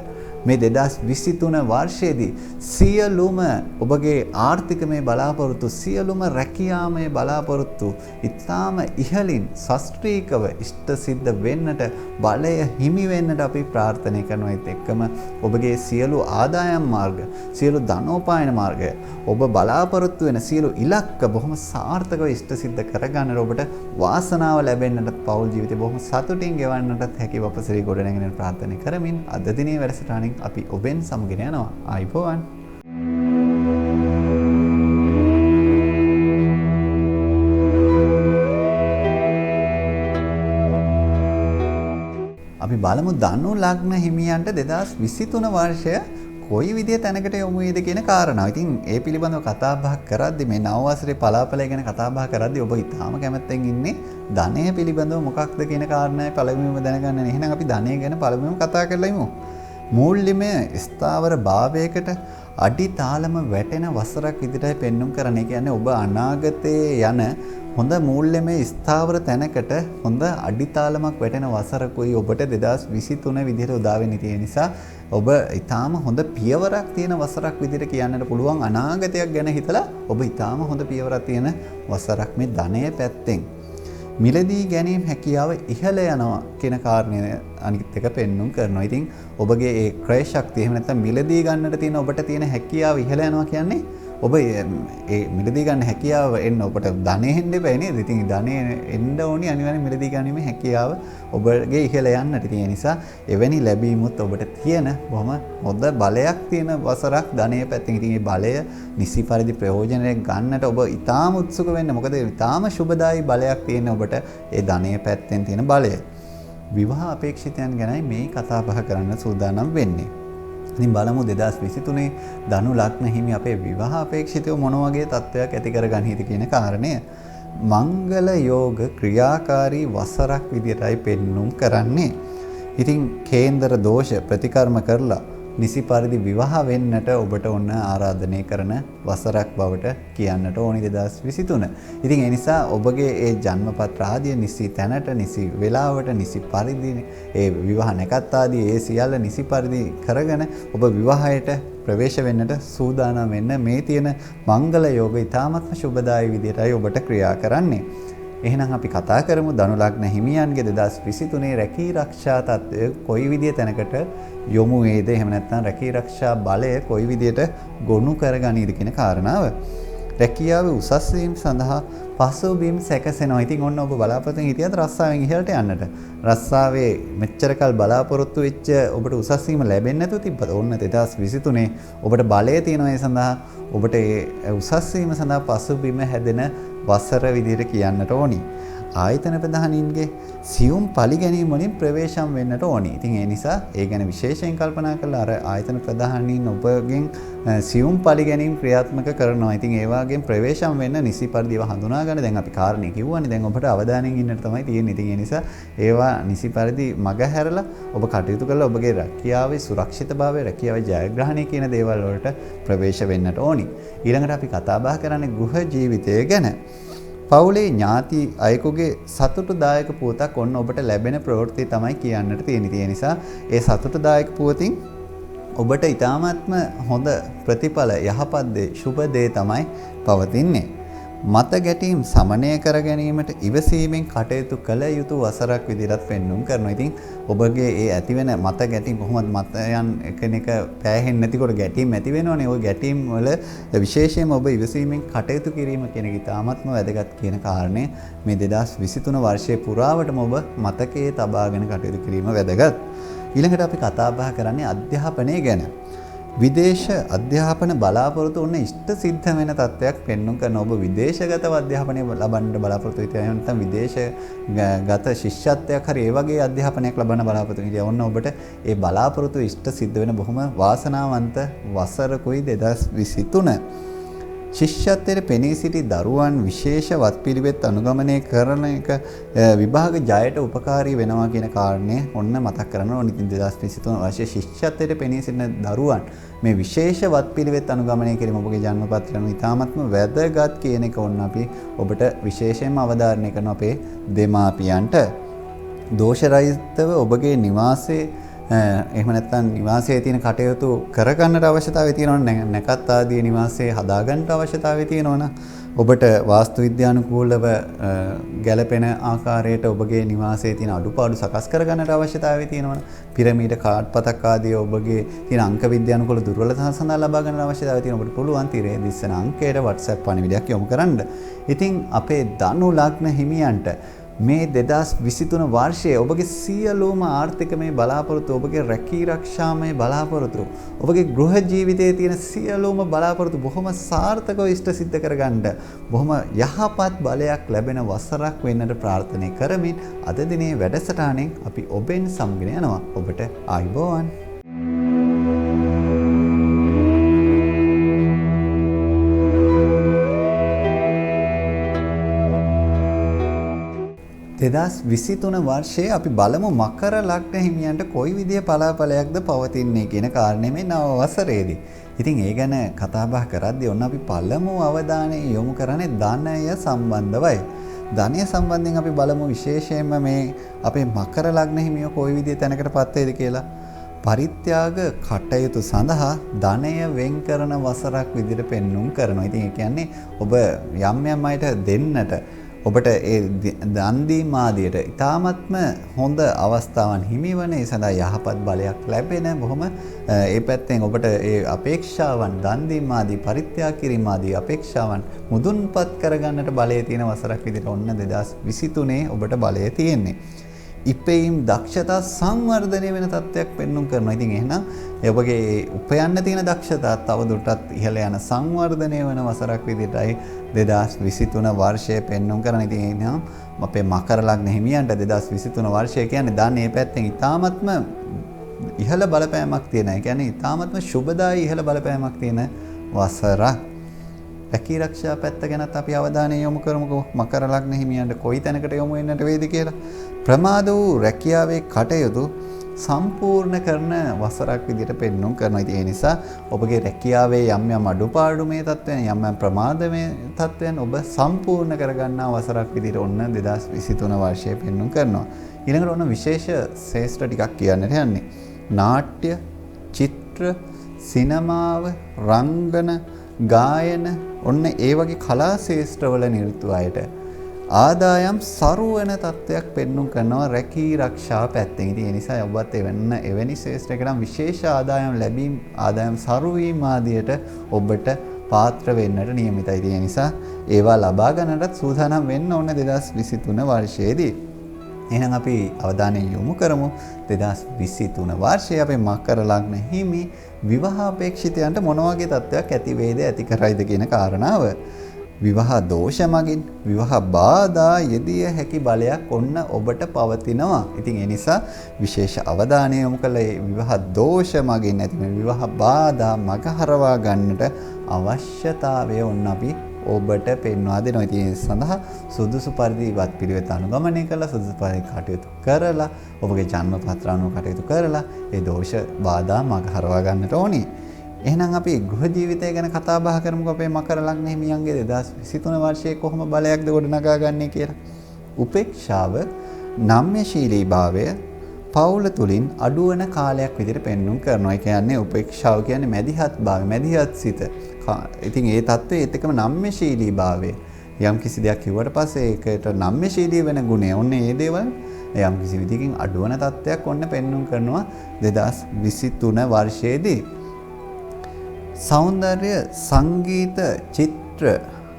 මේ 2023 වර්ෂයේදී සියලුම ඔබගේ ආර්ථිකමය බලාපොරොත්තු සියලුම රැකියාමය බලාපොරොත්තු ඉතාම ඉහළින් ශාස්ත්‍රීයව ඉෂ්ට සිද්ධ වෙන්නට බලය හිමි වෙන්නට අපි ප්‍රාර්ථනා කරනවා. ඒත් එක්කම ඔබගේ සියලු ආදායම් මාර්ග සියලු ධනෝපායන මාර්ග ඔබ බලාපොරොත්තු වෙන සියලු ඉලක්ක බොහොම සාර්ථකව ඉෂ්ට සිද්ධ කරගන්නට ඔබට වාසනාව ලැබෙන්නට පෞල් ජීවිතය බොහොම සතුටින් ගෙවන්නටත් හැකි වපසරි ගොඩනැගෙන ප්‍රාර්ථනා කරමින් අද දිනේ වැඩසටහන අපි ඔබෙන් සමගෙන යනවා. ආයිබෝවන්. අපි බලමු ධනු ලග්න හිමියන්ට 2023 වර්ෂය කොයි විදිය තැනකට යොමු වේද කියන කාරණාව. ඉතින් ඒ පිළිබඳව කතා බහ කරද්දී මේ නව වසරේ පලාපලය ගැන කතා බහ කරද්දී ඔබ ඊටාම කැමැත්තෙන් ඉන්නේ ධනය පිළිබඳව මොකක්ද කියන කාරණාවයි පළමුවෙන්ම දැනගන්න. එහෙනම් අපි ධනය ගැන පළමුවෙන්ම කතා කරලා ඉමු. මූල්‍යමය ස්ථාවර භාවයකට අඩි තාලම වැටෙන වසරක් විදිහටයි පෙන්눔 කරන්නේ. කියන්නේ ඔබ අනාගතයේ යන හොඳ මූල්‍යමය ස්ථාවර තැනකට හොඳ අඩි තාලමක් වැටෙන වසරකුයි ඔබට 2023 විදිහට උදා වෙන්නේ. ඒ නිසා ඔබ ඊටාම හොඳ පියවරක් තියෙන වසරක් විදිහට කියන්නට පුළුවන්. අනාගතයක් ගැන හිතලා ඔබ ඊටාම හොඳ පියවරක් තියෙන වසරක් මේ ධනය පැත්තෙන්. මිලදී ගැනීම හැකියාව ඉහළ යනවා කියන කාරණය අනිත් එක පෙන්눔 කරනවා. ඉතින් ඔබගේ ඒ ක්‍රය ශක්තිය එහෙම නැත්නම් මිලදී ගන්නට තියෙන ඔබට තියෙන හැකියාව ඉහළ යනවා කියන්නේ ඔබ ඒ මිලදී ගන්න හැකියාව එන්න ඔබට ධනෙ හෙන්න එපා නේද? ඉතින් ධනෙ එන්න ඕනි අනිවාර්යෙන් මිලදී ගැනීමේ හැකියාව ඔබගේ ඉහළ යන්නට තියෙන නිසා එවැනි ලැබීමුත් ඔබට තියෙන බොහොම හොඳ බලයක් තියෙන වසරක් ධනෙ පැත්තෙන්. ඉතින් මේ බලය නිසි පරිදි ප්‍රයෝජනය ගන්නට ඔබ ඊටාම උත්සුක වෙන්න. මොකද ඊටාම සුබදායි බලයක් තියෙන ඔබට ඒ ධනෙ පැත්තෙන් තියෙන බලය. විවාහ අපේක්ෂිතයන් ගැනයි මේ කතා බහ කරන්න සූදානම් වෙන්නේ. ඉතින් බලමු 2023 ධනු ලග්න හිමි අපේ විවාහ අපේක්ෂිතව මොන වගේ තත්ත්වයක් ඇති කරගන්නීද කියන කාරණය. මංගල යෝග ක්‍රියාකාරී වසරක් විදියටයි පෙන්눔 කරන්නේ. ඉතින් කේන්දර දෝෂ ප්‍රතිකර්ම කරලා නිසි පරිදි විවාහ වෙන්නට ඔබට ඔන්න ආරාධනය කරන වසරක් බවට කියන්නට ඕනි 2023. ඉතින් ඒ නිසා ඔබගේ ඒ ජන්මපත්‍ර ආදිය නිසි තැනට නිසි වෙලාවට නිසි පරිදි ඒ විවාහ නැකත් ආදී ඒ සියල්ල නිසි පරිදි කරගෙන ඔබ විවාහයට ප්‍රවේශ වෙන්නට සූදානම් වෙන්න මේ තියෙන මංගල යෝග ඉතාමත්ම සුබදායී විදියටයි ඔබට ක්‍රියා කරන්නේ. එහෙනම් අපි කතා කරමු ධනු ලග්න හිමියන්ගේ 2023 රැකී ආරක්ෂා තත්ත්වය කොයි විදිය තැනකට යොමු වේද? එහෙම නැත්නම් රැකී ආරක්ෂා බලය කොයි විදියට ගොනු කරගනීද කියන කාරණාව. රැකියාවේ උසස් වීම සඳහා පසුබිම් සැකසෙනවා. ඉතින් ඔන්න ඔබ බලාපොරොත්තු හිටියද රස්සාවෙන් ඉහළට යන්නට. රස්සාවේ මෙච්චරකල් බලාපොරොත්තු වෙච්ච ඔබට උසස් වීම ලැබෙන්නේ නැතුව තිබ්බද? ඔන්න 2023 ඔබට බලය තියෙනවා. ඒ සඳහා ඔබට ඒ උසස් වීම සඳහා පසුබිම හැදෙන වසර විදිහට කියන්නට ඕනි. ආයතන ප්‍රධානීන්ගේ සියුම් පරිගැනීම් වලින් ප්‍රවේශම් වෙන්නට ඕනි. ඉතින් ඒ නිසා ඒ ගැන විශේෂයෙන් කල්පනා කරලා අර ආයතන ප්‍රධානීන් ඔබගෙන් සියුම් පරිගැනීම් ක්‍රියාත්මක කරනවා. ඉතින් ඒ වගේම ප්‍රවේශම් වෙන්න නිසි පරිදි ඒවා හඳුනා ගන්න. දැන් අපි කාරණේ කිව්වනේ. දැන් ඔබට අවධානයෙන් ඉන්නට තමයි තියෙන්නේ. ඉතින් ඒ නිසා ඒවා නිසි පරිදි මග හැරලා ඔබ කටයුතු කරලා ඔබගේ රැකියාවේ සුරක්ෂිතභාවය, රැකියාවේ ජයග්‍රහණය කියන දේවල් වලට ප්‍රවේශ වෙන්නට ඕනි. ඊළඟට අපි කතා බහ කරන්නේ ගෘහ ජීවිතය ගැන. පවුලේ ඥාති අයෙකුගේ සතුටුදායක පුවතක් ඔන්න ඔබට ලැබෙන ප්‍රවෘත්ති තමයි කියන්නට තියෙන්නේ. ඒ නිසා ඒ සතුටුදායක පුවතින් ඔබට ඊටාත්ම හොඳ ප්‍රතිඵල යහපත් දේ, සුබ දේ තමයි පවතින්නේ. මත ගැටීම් සමනය කර ගැනීමට ඉවසීමෙන් කටයුතු කළ යුතු වසරක් විදිහට පෙන්වුම් කරනවා. ඉතින් ඔබගේ ඒ ඇතිවෙන මත ගැටීම් කොහොමද මතයන් එකිනෙක පෑහෙන්නේ නැතිකොට ගැටීම් ඇති වෙනවනේ. ওই ගැටීම් වල විශේෂයෙන්ම ඔබ ඉවසීමෙන් කටයුතු කිරීම කියන එක ඉතාමත්ම වැදගත් කියන කාරණය මේ 2023 වර්ෂයේ පුරාවටම ඔබ මතකයේ තබාගෙන කටයුතු කිරීම වැදගත්. ඊළඟට අපි කතා බහ කරන්නේ අධ්‍යාපනය ගැන. විදේශ අධ්‍යාපන බලාපොරොත්තු වන ඉෂ්ට සිද්ධ වෙන තත්ත්වයක් පෙන්වුම් කරන ඔබ විදේශගතව අධ්‍යාපනය ලබන්න බලාපොරොත්තු වෙනවා. එහෙම නැත්නම් විදේශගත ශිෂ්‍යත්වයක් හරි ඒ වගේ අධ්‍යාපනයක් ලබන්න බලාපොරොත්තු වෙනවා. ඔන්න ඔබට ඒ බලාපොරොත්තු ඉෂ්ට සිද්ධ වෙන බොහොම වාසනාවන්ත වසරකුයි 2023. ශිෂ්‍යත්වයේ පෙනී සිටි දරුවන් විශේෂ වත්පිළිවෙත් අනුගමනය කරන එක විභාග ජයට උපකාරී වෙනවා කියන කාරණය ඔන්න මතක් කරන්න ඕනේ. ඉතින් 2023 වර්ෂයේ ශිෂ්‍යත්වයේ පෙනී සිටින දරුවන් මේ විශේෂ වත්පිළිවෙත් අනුගමනය කිරීම ඔබගේ ජන්මපත්‍රයෙන් ඉතාමත්ම වැදගත් කියන එක ඔන්න අපි ඔබට විශේෂයෙන්ම අවධාරණය කරනවා අපේ දෙමාපියන්ට. දෝෂරහිතව ඔබගේ නිවාසයේ එහෙම නැත්නම් නිවාසයේ තියෙන කටයුතු කරගන්නට අවශ්‍යතාවය තියෙනවා. නැකත් ආදී නිවාසයේ හදාගන්නට අවශ්‍යතාවය තියෙනවා. ඔබට වාස්තු විද්‍යානුකූලව ගැළපෙන ආකාරයට ඔබගේ නිවාසයේ තියෙන අඩුපාඩු සකස් කරගන්නට අවශ්‍යතාවය තියෙනවා. පිරමීඩ කාඩ්පතක් ආදී ඔබගේ තියෙන අංක විද්‍යානුකූල දුර්වලතා සඳහා ලබා ගන්න අවශ්‍යතාවය තියෙනවා. ඔබට පුළුවන් තිරේ දිස්සන අංකයට WhatsApp පණිවිඩයක් යොමු කරන්න. ඉතින් අපේ ධනු ලග්න හිමියන්ට මේ 2023 වර්ෂයේ ඔබගේ සියලුම ආර්ථිකමය බලාපොරොත්තු, ඔබගේ රැකී ආරක්ෂාමය බලාපොරොත්තු, ඔබගේ ගෘහ ජීවිතයේ තියෙන සියලුම බලාපොරොත්තු බොහොම සාර්ථකව ඉෂ්ට සිද්ධ කරගන්න බොහොම යහපත් බලයක් ලැබෙන වසරක් වෙන්නට ප්‍රාර්ථනා කරමින් අද දිනේ වැඩසටහනෙන් අපි ඔබෙන් සමුගෙන යනවා. ඔබට ආයුබෝවන්. 2023 වර්ෂයේ අපි බලමු මකර ලග්න හිමියන්ට කොයි විදිය පලාපලයක්ද පවතින්නේ කියන කාරණේ මේ නව වසරේදී. ඉතින් ඒ ගැන කතා බහ කරද්දී ඔන්න අපි පළමු අවධානය යොමු කරන්නේ ධනය සම්බන්ධවයි. ධනය සම්බන්ධයෙන් අපි බලමු විශේෂයෙන්ම මේ අපේ මකර ලග්න හිමියෝ කොයි විදිය තැනකටපත් වේද කියලා. පරිත්‍යාග කටයුතු සඳහා ධනය වෙන් කරන වසරක් විදිහට පෙන්눔 කරනවා. ඉතින් ඒ කියන්නේ ඔබ යම් යම් අයට දෙන්නට ඔබට ඒ දන් දීම ආදියට ඉතාමත්ම හොඳ අවස්ථාවන් හිමිවන ඒ සඳහා යහපත් බලයක් ලැබෙන බොහොම ඒ පැත්තෙන් ඔබට ඒ අපේක්ෂාවන් දන් දීම ආදී පරිත්‍යාග කිරීම ආදී අපේක්ෂාවන් මුදුන්පත් කරගන්නට බලය තියෙන වසරක් විදිහට ඔන්න 2023 ඔබට බලය තියෙන්නේ. ඉපෙයිම් දක්ෂතා සංවර්ධනය වෙන තත්ත්වයක් පෙන්눔 කරනවා. ඉතින් එහෙනම් ඔබගේ උපයන්න තියෙන දක්ෂතා තවදුරටත් ඉහළ යන සංවර්ධනය වෙන වසරක් විදිහටයි 2023 වර්ෂය පෙන්눔 කරන. ඉතින් එහෙනම් අපේ මකර ලග්න හිමියන්ට 2023 වර්ෂය කියන්නේ ධනයේ පැත්තෙන් ඉතාමත්ම ඉහළ බලපෑමක් තියෙන. ඒ කියන්නේ ඉතාමත්ම සුබදායි ඉහළ බලපෑමක් තියෙන වසරක්. රැකී ආරක්ෂා පැත්ත ගැනත් අපි අවධානය යොමු කරමුකෝ. මකර ලග්න හිමියන්ට කොයි තැනකට යොමු වෙන්නට වේද කියලා. ප්‍රමාද වූ රැකියාවේ කටයුතු සම්පූර්ණ කරන වසරක් විදිහට පෙන්눔 කරනවා. ඉතින් ඒ නිසා ඔබගේ රැකියාවේ යම් යම් අඩුපාඩු මේ තත්ත්වයන් යම් යම් ප්‍රමාදමය තත්ත්වයන් ඔබ සම්පූර්ණ කරගන්නා වසරක් විදිහට ඔන්න 2023 වර්ෂයේ පෙන්눔 කරනවා. ඊළඟට ඔන්න විශේෂ ශේෂ්ත්‍ර ටිකක් කියන්නට යන්නේ. නාට්‍ය, චිත්‍ර, සිනමාව, රංගන, ගායන ඔන්න ඒ වගේ කලා ශේෂ්ත්‍රවල නිරත අයට ආදායම් සරුවන තත්ත්වයක් පෙන්눔 කරනවා රැකී ආරක්ෂා පැත්තෙන්. ඉතින් ඒ නිසා ඔබත් එවැනි ශේෂ්ත්‍රයකට විශේෂ ආදායම් ලැබීම, ආදායම් සරුවීම ආදියට ඔබට පාත්‍ර වෙන්නට නියමිතයි. ඉතින් ඒ නිසා ඒවා ලබා ගන්නටත් සූදානම් වෙන්න ඕන 2023 වර්ෂයේදී. එහෙනම් අපි අවධානය යොමු කරමු 2023 වර්ෂයේ අපේ මකර ලග්න හිමි විවාහ අපේක්ෂිතයන්ට මොන වගේ තත්ත්වයක් ඇති වේද ඇති කරයිද කියන කාරණාව. විවාහ දෝෂ මගින් විවාහ බාධා යෙදිය හැකි බලයක් ඔන්න ඔබට පවතිනවා. ඉතින් ඒ නිසා විශේෂ අවධානය යොමු කළ විවාහ දෝෂ මගින් ඇති මේ විවාහ බාධා මගහරවා ගන්නට අවශ්‍යතාවය ඔන්න අපි ඔබට පෙන්වා දෙනවා. ඉතින් ඒ සඳහා සුදුසු පරිදි වත් පිළිවෙත අනුගමනය කරලා සුදුසු පරිදි කටයුතු කරලා ඔබගේ ජන්මපත්‍ර අනුව කටයුතු කරලා ඒ දෝෂ බාධා මගහරවා ගන්නට ඕනේ. එහෙනම් අපි ගෘහ ජීවිතය ගැන කතා බහ කරමුකෝ. අපේ මකර ලග්න හිමියන්ගේ 2023 වර්ෂයේ කොහොම බලයක්ද ගොඩනගා ගන්නේ කියලා. උපේක්ෂාව, නම්‍යශීලීභාවය පෞල තුලින් අඩුවන කාලයක් විදිහට පෙන්눔 කරනවා. ඒ කියන්නේ උපේක්ෂාව කියන්නේ මැදිහත් භාවය, මැදිහත් සිත. ඉතින් ඒ தત્ත්වයේ ඒකම නම්‍යශීලීභාවය යම් කිසි දෙයක් කිව්වට පස්සේ ඒකට නම්‍යශීලී වෙන ගුණය ඔන්න ඒ දේවල් යම් කිසි විදිහකින් අඩුවන තත්ත්වයක් ඔන්න පෙන්වුම් කරනවා 2023 වර්ෂයේදී. සෞන්දර්ය සංගීත චිත්‍ර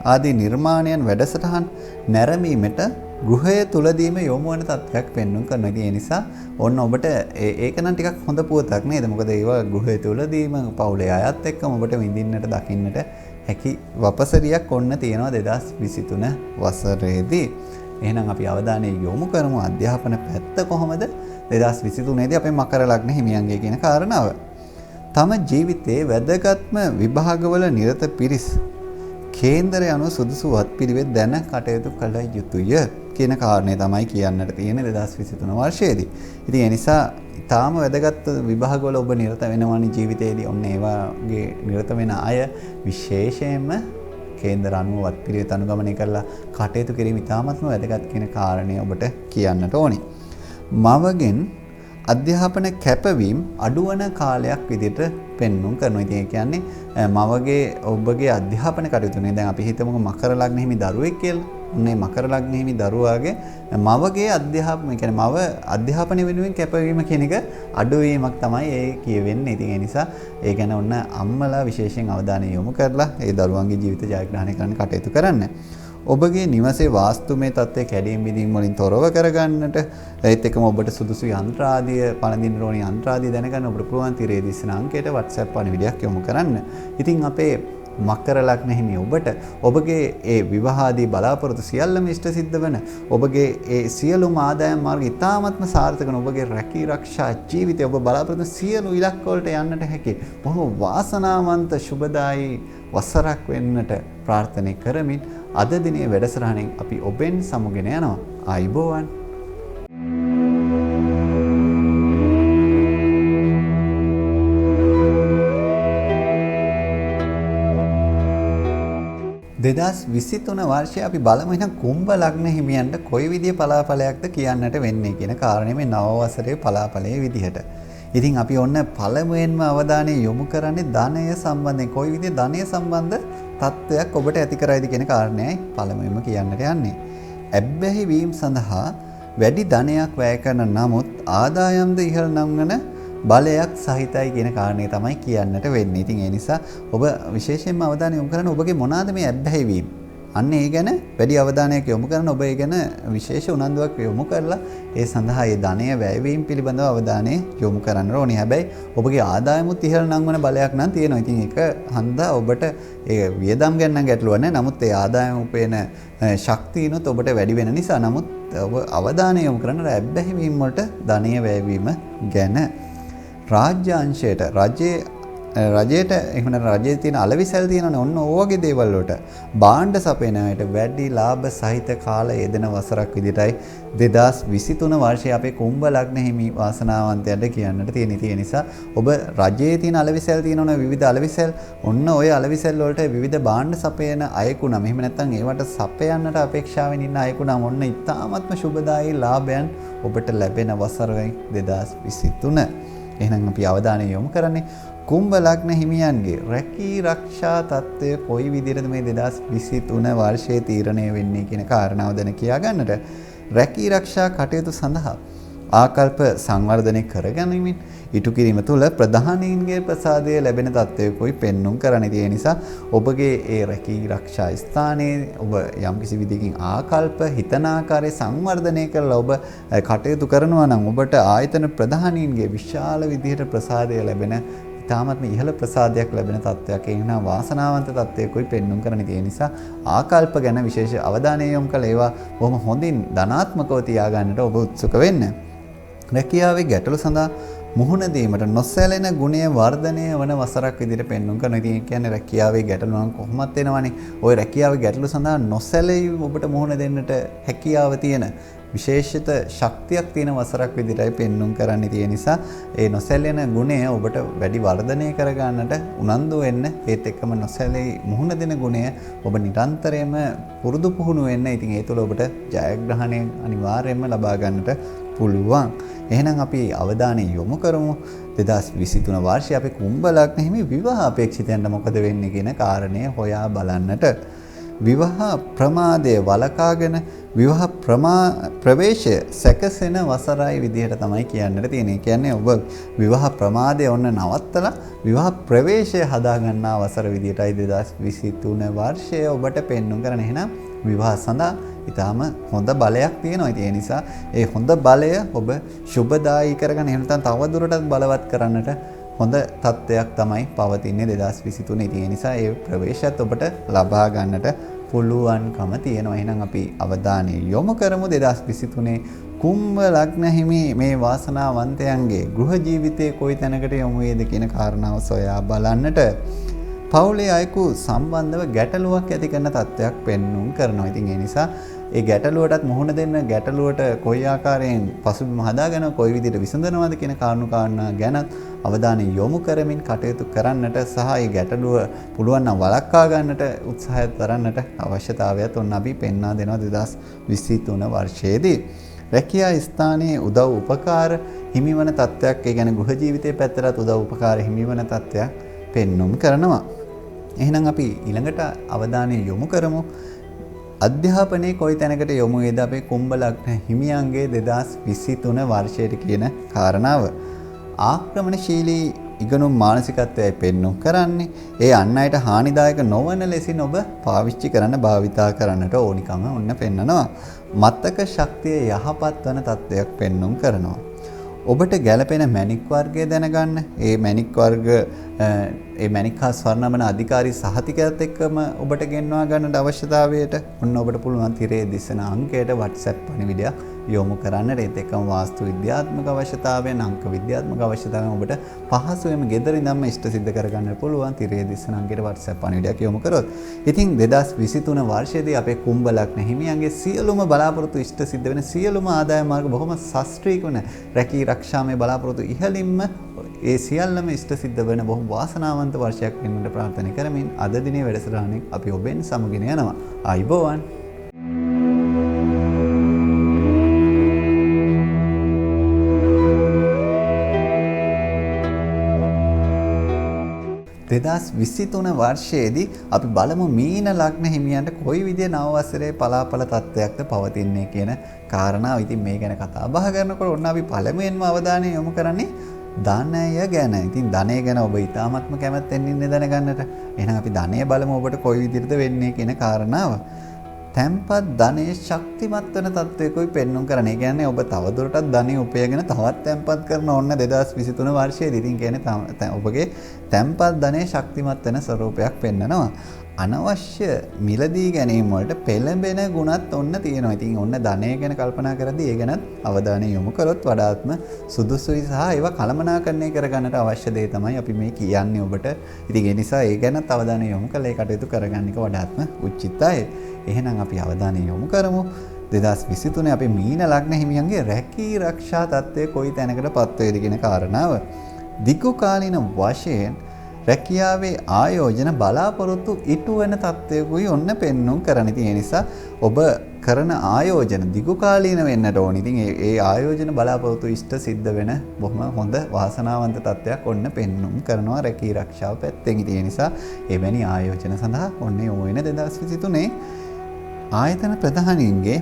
ආදී නිර්මාණයන් වැඩසටහන් නැරඹීමට ගෘහය තුලදීම යොමු වන තත්ත්වයක් පෙන්වුම් කරනවා. ඒ නිසා ඔන්න ඔබට ඒක නම් ටිකක් හොඳ පුවතක් නේද? මොකද ඒවා ගෘහය තුලදීම පවුලේ අයත් එක්කම ඔබට විඳින්නට දකින්නට හැකි වපසරියක් ඔන්න තියෙනවා 2023 වසරේදී. එහෙනම් අපි අවධානය යොමු කරමු අධ්‍යාපන පැත්ත කොහොමද 2023 දී අපේ මකර ලග්න හිමියන්ගේ කියන කාරණාව. තම ජීවිතයේ වැදගත්ම විභාගවල නිරත පිරිස් කේන්දරය අනුව සුදුසු වත්පිළිවෙත් දැන කටයුතු කළ යුතුය කියන කාරණේ තමයි කියන්නට තියෙන්නේ 2023 වර්ෂයේදී. ඉතින් ඒ නිසා ඊටාම වැදගත් විභාගවල ඔබ නිරත වෙනවනේ ජීවිතයේදී. ඔන්න ඒ වගේ නිරත වෙන අය විශේෂයෙන්ම කේන්දර අනුව වත්පිළිවෙත් අනුගමනය කරලා කටයුතු කිරීම ඉතාමත්ම වැදගත් කියන කාරණේ ඔබට කියන්නට ඕනේ. මවගෙන් අධ්‍යාපන කැපවීම අඩුවන කාලයක් විදිහට පෙන්වුම් කරනවා. ඉතින් ඒ කියන්නේ මවගේ ඔබගේ අධ්‍යාපන කටයුතුනේ දැන් අපි හිතමුකෝ මකර ලග්න හිමි දරුවෙක් කියලා. මේ මකර ලග්න හිමි දරුවාගේ මවගේ අධ්‍යාපන කියන්නේ මව අධ්‍යාපනය වෙනුවෙන් කැපවීම කියන එක අඩුවීමක් තමයි ඒ කියවෙන්නේ. ඉතින් ඒ නිසා ඒ ගැන ඔන්න අම්මලා විශේෂයෙන් අවධානය යොමු කරලා ඒ දරුවන්ගේ ජීවිත ජයග්‍රහණය කරන්න කටයුතු කරන්න. ඔබගේ නිවසේ වාස්තුමය තත්ත්වය කැඩීම් බිඳීම් වලින් තොරව කරගන්නට ඒත් එක්කම ඔබට සුදුසු යන්ත්‍ර ආදිය පළඳින්න ඕනි යන්ත්‍ර ආදිය දැනගන්න ඔබට පුළුවන් තිරේ දිස්න අංකයට WhatsApp පණිවිඩයක් යොමු කරන්න. ඉතින් අපේ මකර ලග්න හිමි ඔබට ඔබගේ ඒ විවාහාදී බලාපොරොත්තු සියල්ලම ඉෂ්ට සිද්ධ වෙන ඔබගේ ඒ සියලුම ආදායම් මාර්ග ඉතාමත්ම සාර්ථක වෙන ඔබගේ රැකී ආරක්ෂා ජීවිතය ඔබ බලාපොරොත්තු සියලු ඉලක්ක වලට යන්නට හැකි බොහෝ වාසනාවන්ත සුබදායි වසරක් වෙන්නට ප්‍රාර්ථනා කරමින් අද දිනේ වැඩසටහනෙන් අපි ඔබෙන් සමුගෙන යනවා. ආයුබෝවන්. දෙදස් 23 වර්ෂයේ අපි බලමු එහෙනම් කුම්භ ලග්න හිමියන්ට කොයි විදිහේ පලාඵලයක්ද කියන්නට වෙන්නේ කියන කාරණේ මේ නව වසරේ පලාඵලයේ විදිහට. ඉතින් අපි ඔන්න පළමුවෙන්ම අවධානය යොමු කරන්නේ ධනය සම්බන්ධයෙන් කොයි විදිහේ ධනය සම්බන්ධ තත්ත්වයක් ඔබට ඇති කරයිද කියන කාරණේයි පළමුවෙන්ම කියන්නට යන්නේ. ඇබ්බැහි වීම සඳහා වැඩි ධනයක් වැය කරන නමුත් ආදායම්ද ඉහළ නංවන බලයක් සහිතයි කියන කාරණේ තමයි කියන්නට වෙන්නේ. ඉතින් ඒ නිසා ඔබ විශේෂයෙන්ම අවධානය යොමු කරන්න ඔබගේ මොනවාද මේ ඇබ්බැහි වීම. අන්න ඒ ගැන වැඩි අවධානයක් යොමු කරන ඔබ ඒ ගැන විශේෂ උනන්දුවක් යොමු කරලා ඒ සඳහා ඒ ධනය වැයවීම පිළිබඳව අවධානය යොමු කරන්න ඕනේ. හැබැයි ඔබගේ ආදායමුත් ඉහළ නංවන බලයක් නම් තියෙනවා. ඉතින් ඒක හන්දා ඔබට ඒ වියදම් ගැන නම් ගැටලුවක් නැහැ. නමුත් ඒ ආදායම උපයන ශක්තියනොත් ඔබට වැඩි වෙන නිසා නමුත් ඔබ අවධානය යොමු කරන ඇබ්බැහි වීම වලට ධනය වැයවීම ගැන රාජ්‍ය අංශයට රජයට එහෙම රජයේ තියෙන අලවිසල් තියෙනවනේ ඔන්න ඕවගේ දේවල් වලට භාණ්ඩ සපයනයට වැඩි ලාභ සහිත කාල යෙදෙන වසරක් විදිහටයි 2023 වර්ෂයේ අපේ කුම්භ ලග්න හිමි වාසනාවන්තයන්ට කියන්නට තියෙන. ඒ නිසා ඔබ රජයේ තියෙන අලවිසල් තියෙනවනේ විවිධ අලවිසල් ඔන්න ඔය අලවිසල් වලට විවිධ භාණ්ඩ සපයන අයෙකු නම් එහෙම නැත්නම් ඒවට සපයන්නට අපේක්ෂාවෙන් ඉන්න අයෙකු නම් ඔන්න ඉතාමත්ම සුබදායී ලාභයන් ඔබට ලැබෙන වසරයි 2023. එහෙනම් අපි අවධානය යොමු කරන්නේ කුම්භ ලග්න හිමියන්ගේ රැකී ආරක්ෂා තත්ත්වය කොයි විදිහටද මේ 2023 වර්ෂයේ තීරණය වෙන්නේ කියන කාරණාව දැන කියා ගන්නට රැකී ආරක්ෂා කටයුතු සඳහා ආකල්ප සංවර්ධනය කරගැනීමෙන් ඉටු කිරීම තුළ ප්‍රධානීන්ගේ ප්‍රසාදය ලැබෙන තත්ත්වයකයි පෙන්눔 කරන්නේ. ඒ නිසා ඔබගේ ඒ රැකී ආරක්ෂා ස්ථානයේ ඔබ යම්කිසි විදිහකින් ආකල්ප හිතන ආකාරයේ සංවර්ධනය කරලා ඔබ කටයුතු කරනවා නම් ඔබට ආයතන ප්‍රධානීන්ගේ විශාල විදිහට ප්‍රසාදය ලැබෙන ඉතාමත්ම ඉහළ ප්‍රසාදයක් ලැබෙන තත්ත්වයක් එනවා වාසනාවන්ත තත්ත්වයකයි පෙන්눔 කරන්නේ. ඒ නිසා ආකල්ප ගැන විශේෂ අවධානය යොමු කළ ඒවා බොහොම හොඳින් ධනාත්මකව තියාගන්නට ඔබ උත්සුක වෙන්න. රැකියාවේ ගැටලු සඳහා මුහුණ දීමට නොසැලෙන ගුණය වර්ධනය වන වසරක් විදිහට පෙන්눔 කරනවා. ඉතින් ඒ කියන්නේ රැකියාවේ ගැටලු නම් කොහොමත් එනවනේ. ওই රැකියාවේ ගැටලු සඳහා නොසැලී ඔබට මුහුණ දෙන්නට හැකියාව තියෙන විශේෂිත ශක්තියක් තියෙන වසරක් විදිහටයි පෙන්눔 කරන්න. ඒ නිසා ඒ නොසැලෙන ගුණය ඔබට වැඩි වර්ධනය කරගන්නට උනන්දු වෙන්න. ඒත් එක්කම නොසැලී මුහුණ දෙන ගුණය ඔබ නිරන්තරයෙන්ම පුරුදු පුහුණු වෙන්න. ඉතින් ඒ තුළ ඔබට ජයග්‍රහණය අනිවාර්යයෙන්ම ලබා ගන්නට පුළුවන්. එහෙනම් අපි අවධානය යොමු කරමු 2023 වර්ෂයේ අපේ කුම්භ ලග්න හිමි විවාහ අපේක්ෂිතයන්ට මොකද වෙන්නේ කියන කාරණය හොයා බලන්නට. විවාහ ප්‍රමාදය වළකාගෙන විවාහ ප්‍රවේශය සැකසෙන වසරයි විදිහට තමයි කියන්නට තියෙන්නේ. කියන්නේ ඔබ විවාහ ප්‍රමාදය ඔන්න නවත්තලා විවාහ ප්‍රවේශය හදා ගන්නා වසර විදිහටයි 2023 වර්ෂය ඔබට පෙන්වුම් කරන. එහෙනම් විවාහ සඳහා ඊටාම හොඳ බලයක් තියෙනවා. ඒ නිසා ඒ හොඳ බලය ඔබ සුබදායී කරගෙන එහෙම නැත්නම් තව දුරටත් බලවත් කරන්නට හොඳ තත්ත්වයක් තමයි පවතින්නේ 2023. ඒ නිසා ඒ ප්‍රවේශයත් ඔබට ලබා ගන්නට පුළුවන්කම තියෙනවා. එහෙනම් අපි අවධානය යොමු කරමු 2023 කුම්භ ලග්න හිමි මේ වාසනාවන්තයන්ගේ ගෘහ ජීවිතයේ කොයි තැනකට යොමු වේද කියන කාරණාව සොයා බලන්නට පවුලේ අයෙකු සම්බන්ධව ගැටලුවක් ඇති කරන තත්ත්වයක් පෙන්වුම් කරනවා. ඉතින් ඒ නිසා ඒ ගැටලුවටත් මුහුණ දෙන්න ගැටලුවට කොයි ආකාරයෙන් පසුබිම හදාගෙන කොයි විදිහට විසඳනවද කියන කාරණා ගැනත් අවධානය යොමු කරමින් කටයුතු කරන්නට සහ ඒ ගැටලුව පුළුවන් නම් වළක්වා ගන්නට උත්සාහය දරන්නට අවශ්‍යතාවයත් ඔන්න අපි පෙන්වා දෙනවා 2023 වර්ෂයේදී. රැකියා ස්ථානයේ උදව් උපකාර හිමිවන තත්ත්වයක්, ඒ කියන්නේ ගෘහ ජීවිතයේ පැත්තට උදව් උපකාර හිමිවන තත්ත්වයක් පෙන්වුම් කරනවා. එහෙනම් අපි ඊළඟට අවධානය යොමු කරමු අධ්‍යාපනයේ කොයි තැනකට යොමු වේද අපේ කුම්භ ලග්න හිමියන්ගේ 2023 වර්ෂයට කියන කාරණාව. ආක්‍රමණශීලී ඉගෙනුම් මානසිකත්වයයි පෙන්වුම් කරන්නේ. ඒ අන් අයට හානිදායක නොවන ලෙසින් ඔබ පාවිච්චි කරන්න භාවිතා කරන්නට ඕනිකම ඔන්න පෙන්නනවා. මතක ශක්තිය යහපත් වන තත්වයක් පෙන්වුම් කරනවා. ඔබට ගැළපෙන මැණික් වර්ගය දැනගන්න. ඒ මැණික් වර්ග ඒ මැණික් හා ස්වර්ණමන අධිකාරී සහතිකයත් එක්කම ඔබට ගෙන්වා ගන්නට අවශ්‍යතාවයට ඔන්න ඔබට පුළුවන් තිරේ දිස්සන අංකයට WhatsApp පණිවිඩයක් යොමු කරන්නට. ඒත් එක්කම වාස්තු විද්‍යාත්මක අවශ්‍යතාවයන්, අංක විද්‍යාත්මක අවශ්‍යතාවයන් ඔබට පහසුවෙන්ම ගෙදර ඉඳන්ම ඉෂ්ට සිද්ධ කරගන්න පුළුවන් තිරේ දිස්සන අංකයට WhatsApp පණිවිඩයක් යොමු කරොත්. ඉතින් 2023 වර්ෂයේදී අපේ කුම්භ ලග්න හිමියන්ගේ සියලුම බලාපොරොත්තු ඉෂ්ට සිද්ධ වෙන සියලුම ආදායම් මාර්ග බොහොම ශාස්ත්‍රීය වන රැකී ආරක්ෂාමය බලාපොරොත්තු ඉහළින්ම ඒ සියල්ලම ඉෂ්ට සිද්ධ වෙන බොහොම වාසනාවන්ත වර්ෂයක් වෙන්නට ප්‍රාර්ථනා කරමින් අද දිනේ වැඩසටහනෙන් අපි ඔබෙන් සමගින යනවා. ආයිබෝවන්. දෙදස් 23 වර්ෂයේදී අපි බලමු මීන ලග්න හිමියන්ට කොයි විදිහේ නව වසරේ පලාපල තත්ත්වයක්ද පවතින්නේ කියන කාරණාව. ඉතින් මේ ගැන කතා බහ කරනකොට ඔන්න අපි පළමුවෙන්ම අවධානය යොමු කරන්නේ ධනය ගැන. ඉතින් ධනය ගැන ඔබ ඉතාමත්ම කැමැත්තෙන් ඉන්නේ දැනගන්නට. එහෙනම් අපි ධනය බලමු ඔබට කොයි විදිහටද වෙන්නේ කියන කාරණාව. තැන්පත් ධනයේ ශක්තිමත් වෙන තත්ත්වයකයි පෙන්වුම් කරන්නේ. ඒ කියන්නේ ඔබ තවදුරටත් ධනෙ උපයගෙන තවත් තැන්පත් කරන ඕන 2023 වර්ෂයේදී. ඉතින් කියන්නේ ඔබගේ තැන්පත් ධනයේ ශක්තිමත් වෙන ස්වරූපයක් පෙන්නනවා. අනවශ්‍ය මිලදී ගැනීම වලට පෙළඹෙන ගුණත් ඔන්න තියෙනවා. ඉතින් ඔන්න ධනය ගැන කල්පනා කරද්දී ඒ ගැනත් අවධානය යොමු කරොත් වඩාත්ම සුදුසුයි සහ ඒවා කළමනාකරණය කරගන්නට අවශ්‍ය දේ තමයි අපි මේ කියන්නේ ඔබට. ඉතින් ඒ නිසා ඒ ගැනත් අවධානය යොමු කරලා ඒ කටයුතු කරගන්න එක වඩාත්ම උචිතයි. එහෙනම් අපි අවධානය යොමු කරමු 2023 අපේ මීන ලග්න හිමියන්ගේ රැකී ආරක්ෂා තත්ත්වය කොයි තැනකටපත් වේද කියන කාරණාව. දීර්ඝ කාලීන වශයෙන් රැකියාවේ ආයෝජන බලාපොරොත්තු ඉටු වෙන තත්ත්වයකුයි ඔන්න පෙන්වුම් කරන. ඉතින් ඒ නිසා ඔබ කරන ආයෝජන දීර්ඝ කාලීන වෙන්නට ඕන. ඉතින් ඒ ආයෝජන බලාපොරොත්තු ඉෂ්ට සිද්ධ වෙන බොහොම හොඳ වාසනාවන්ත තත්ත්වයක් ඔන්න පෙන්වුම් කරනවා රැකී ආරක්ෂාව පැත්තෙන්. ඉතින් ඒ නිසා එවැනි ආයෝජන සඳහා ඔන්න යොමු වෙන 2023 ආයතන ප්‍රධානීන්ගේ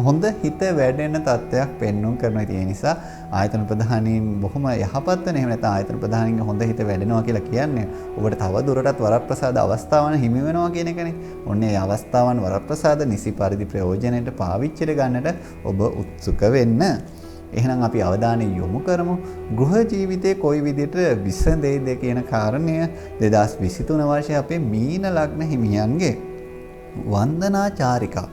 හොඳ හිත වැඩෙන තත්ත්වයක් පෙන්වුම් කරනවා. ඒ නිසා ආයතන ප්‍රධානීන් බොහොම යහපත් වෙන, එහෙම නැත්නම් ආයතන ප්‍රධානීන්ගේ හොඳ හිත වැඩෙනවා කියලා කියන්නේ ඔබට තව දුරටත් වරප්‍රසාද අවස්ථාවන් හිමි වෙනවා කියන එකනේ. ඔන්න ඒ අවස්ථාවන් වරප්‍රසාද නිසි පරිදි ප්‍රයෝජනෙට පාවිච්චිට ගන්නට ඔබ උත්සුක වෙන්න. එහෙනම් අපි අවධානය යොමු කරමු ගෘහ ජීවිතයේ කොයි විදිහට විසඳෙයිද කියන කාරණය 2023 වර්ෂයේ අපේ මීන ලග්න හිමියන්ගේ වන්දනා චාරිකා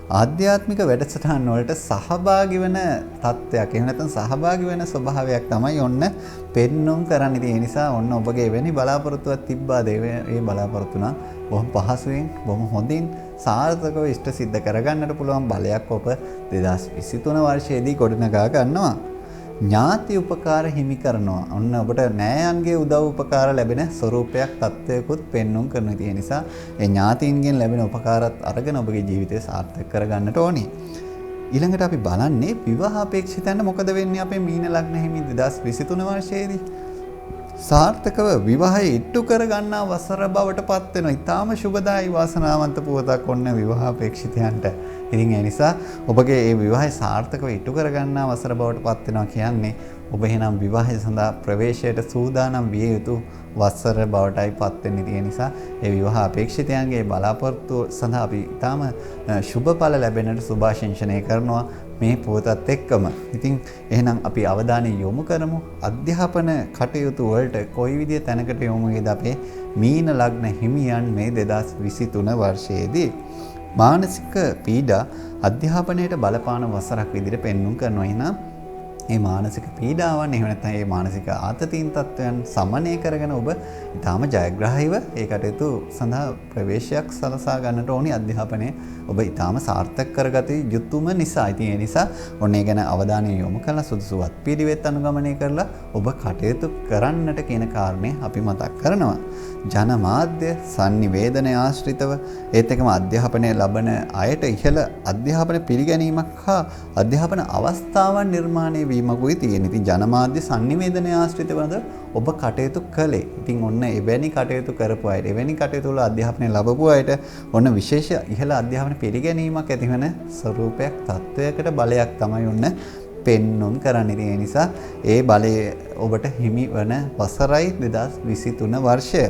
ආධ්‍යාත්මික වැඩසටහන් වලට සහභාගී වෙන තත්ත්වයක්, එහෙම නැත්නම් සහභාගී වෙන ස්වභාවයක් තමයි ඔන්න පෙන්වුම් කරන්න. ඉතින් ඒ නිසා ඔන්න ඔබගේ වෙනි බලාපොරොත්තුවක් තිබ්බාද ඒ බලාපොරොත්තු නම් බොහොම පහසුවෙන් බොහොම හොඳින් සාර්ථකව ඉෂ්ට සිද්ධ කරගන්නට පුළුවන් බලයක් ඔබ 2023 වර්ෂයේදී ගොඩනගා ගන්නවා. ඥාති උපකාර හිමි කරනවා. ඔන්න ඔබට නෑයන්ගේ උදව් උපකාර ලැබෙන ස්වරූපයක් තත්ත්වයකුත් පෙන්වුම් කරන. ඒ නිසා ඒ ඥාතීන්ගෙන් ලැබෙන උපකාරات අරගෙන ඔබගේ ජීවිතය සාර්ථක කරගන්නට ඕනේ. ඊළඟට අපි බලන්නේ විවාහ අපේක්ෂිතයන්ට මොකද වෙන්නේ අපේ මීන ලග්න හිමි 2023 වර්ෂයේදී. සාර්ථකව විවාහය ඉට්ටු කරගන්නා වසර බවට පත් වෙනවා. ඊටාම සුබදායි වාසනාවන්ත පුවතක් ඔන්න විවාහ අපේක්ෂිතයන්ට. ඉතින් ඒ නිසා ඔබගේ මේ විවාහය සාර්ථකව ඉට්ටු කරගන්නා වසර බවට පත් වෙනවා කියන්නේ ඔබ එහෙනම් විවාහය සඳහා ප්‍රවේශයට සූදානම් විය යුතු වසර බවටයි පත් වෙන්නේ. ඒ නිසා ඒ විවාහ අපේක්ෂිතයන්ගේ බලාපොරොත්තු සඳහා අපි ඊටාම සුබඵල ලැබෙන්නට සුභාශිංසනය කරනවා. මේ පුවතත් එක්කම. ඉතින් එහෙනම් අපි අවධානය යොමු කරමු අධ්‍යාපන කටයුතු වලට කොයි විදිය තැනකට යොමු වේද අපේ මීන ලග්න හිමියන් මේ 2023 වර්ෂයේදී. මානසික පීඩා අධ්‍යාපනයට බලපාන වසරක් විදිහට පෙන්වුම් කරනවා. එහෙනම් මේ මානසික පීඩාවන් එහෙම නැත්නම් මේ මානසික ආතතීන් තත්වයන් සමනය කරගෙන ඔබ ඊටාම ජයග්‍රාහීව ඒ කටයුතු සඳහා ප්‍රවේශයක් සලසා ගන්නට ඕනි. අධ්‍යාපනය ඔබ ඊටාම සාර්ථක කරගත යුතුම නිසා. ඉතින් ඒ නිසා ඔන්න ඒ ගැන අවධානය යොමු කරලා සුදුසු වත්පිළිවෙත් අනුගමනය කරලා ඔබ කටයුතු කරන්නට කියන කාරණේ අපි මතක් කරනවා. ජනමාධ්‍ය sannivedana ආශ්‍රිතව ඒත් එකම අධ්‍යාපනය ලබන අයට ඉහළ අධ්‍යාපන පිළිගැනීමක් හා අධ්‍යාපන අවස්ථාවන් නිර්මාණය වීමකුයි තියෙන්නේ. ඉතින් ජනමාධ්‍ය sannivedana ආශ්‍රිතවද ඔබ කටයුතු කළේ. ඉතින් ඔන්න එවැනි කටයුතු කරපු අයට, එවැනි කටයුතු වල අධ්‍යාපනය ලැබපු අයට ඔන්න විශේෂ ඉහළ අධ්‍යාපන පිළිගැනීමක් ඇතිවන ස්වරූපයක්, තත්වයකට බලයක් තමයි ඔන්න පෙන්නුම් කරන්නේ. ඒ නිසා ඒ බලය ඔබට හිමි වන වසරයි 2023 වර්ෂය.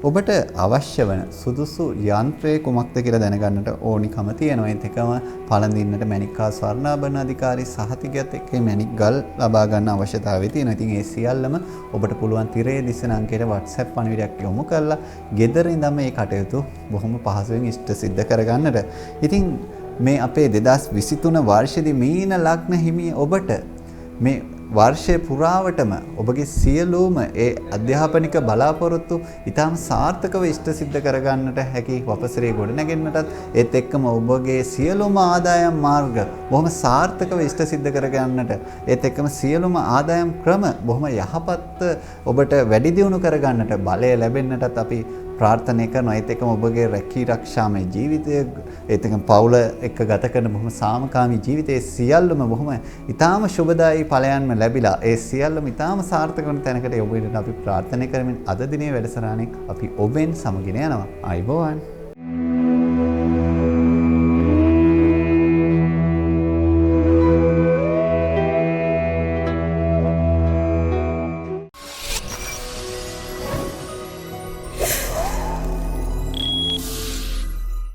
ඔබට අවශ්‍ය වන සුදුසු යන්ත්‍රය කුමක්ද කියලා දැනගන්නට ඕනිකම තියෙනවා. ඒත් එකම පළඳින්නට මැණික් හා ස්වර්ණාභරණ අධිකාරී සහතිකයත් එක්ක මැණික් ගල් ලබා ගන්න අවශ්‍යතාවය තියෙනවා. ඉතින් ඒ සියල්ලම ඔබට පුළුවන් තිරයේ දිසන අංකයට WhatsApp පණිවිඩයක් යොමු කරලා ගෙදර ඉඳන් මේ කටයුතු බොහොම පහසුවෙන් ඉෂ්ට සිද්ධ කරගන්නට. ඉතින් මේ අපේ 2023 වර්ෂයේදී මීන ලග්න හිමිය ඔබට මේ වර්ෂය පුරාවටම ඔබගේ සියලුම ඒ අධ්‍යාපනික බලාපොරොත්තු ඊටම සාර්ථකව ඉෂ්ට සිද්ධ කරගන්නට හැකි වපසරේ ගොඩනැගෙන්නටත් ඒත් එක්කම ඔබගේ සියලුම ආදායම් මාර්ග බොහොම සාර්ථකව ඉෂ්ට සිද්ධ කරගන්නට ඒත් එක්කම සියලුම ආදායම් ක්‍රම බොහොම යහපත් ඔබට වැඩි දියුණු කරගන්නට බලය ලැබෙන්නටත් අපි ප්‍රාර්ථනා කරනවා. ඒත් එක්කම ඔබගේ රැකී රක්ෂාමය ජීවිතය ඒත් එක්කම පවුල එක්ක ගත කරන බොහොම සාමකාමී ජීවිතයේ සියල්ලම බොහොම ඊටාම සුබදායී ඵලයන්ම ලැබිලා ඒ සියල්ලම ඊටාම සාර්ථක වන තැනකට යොමු වෙන්න අපි ප්‍රාර්ථනා කරමින් අද දිනේ වැඩසටහනේ අපි ඔබෙන් සමගින යනවා. ආයිබෝවන්.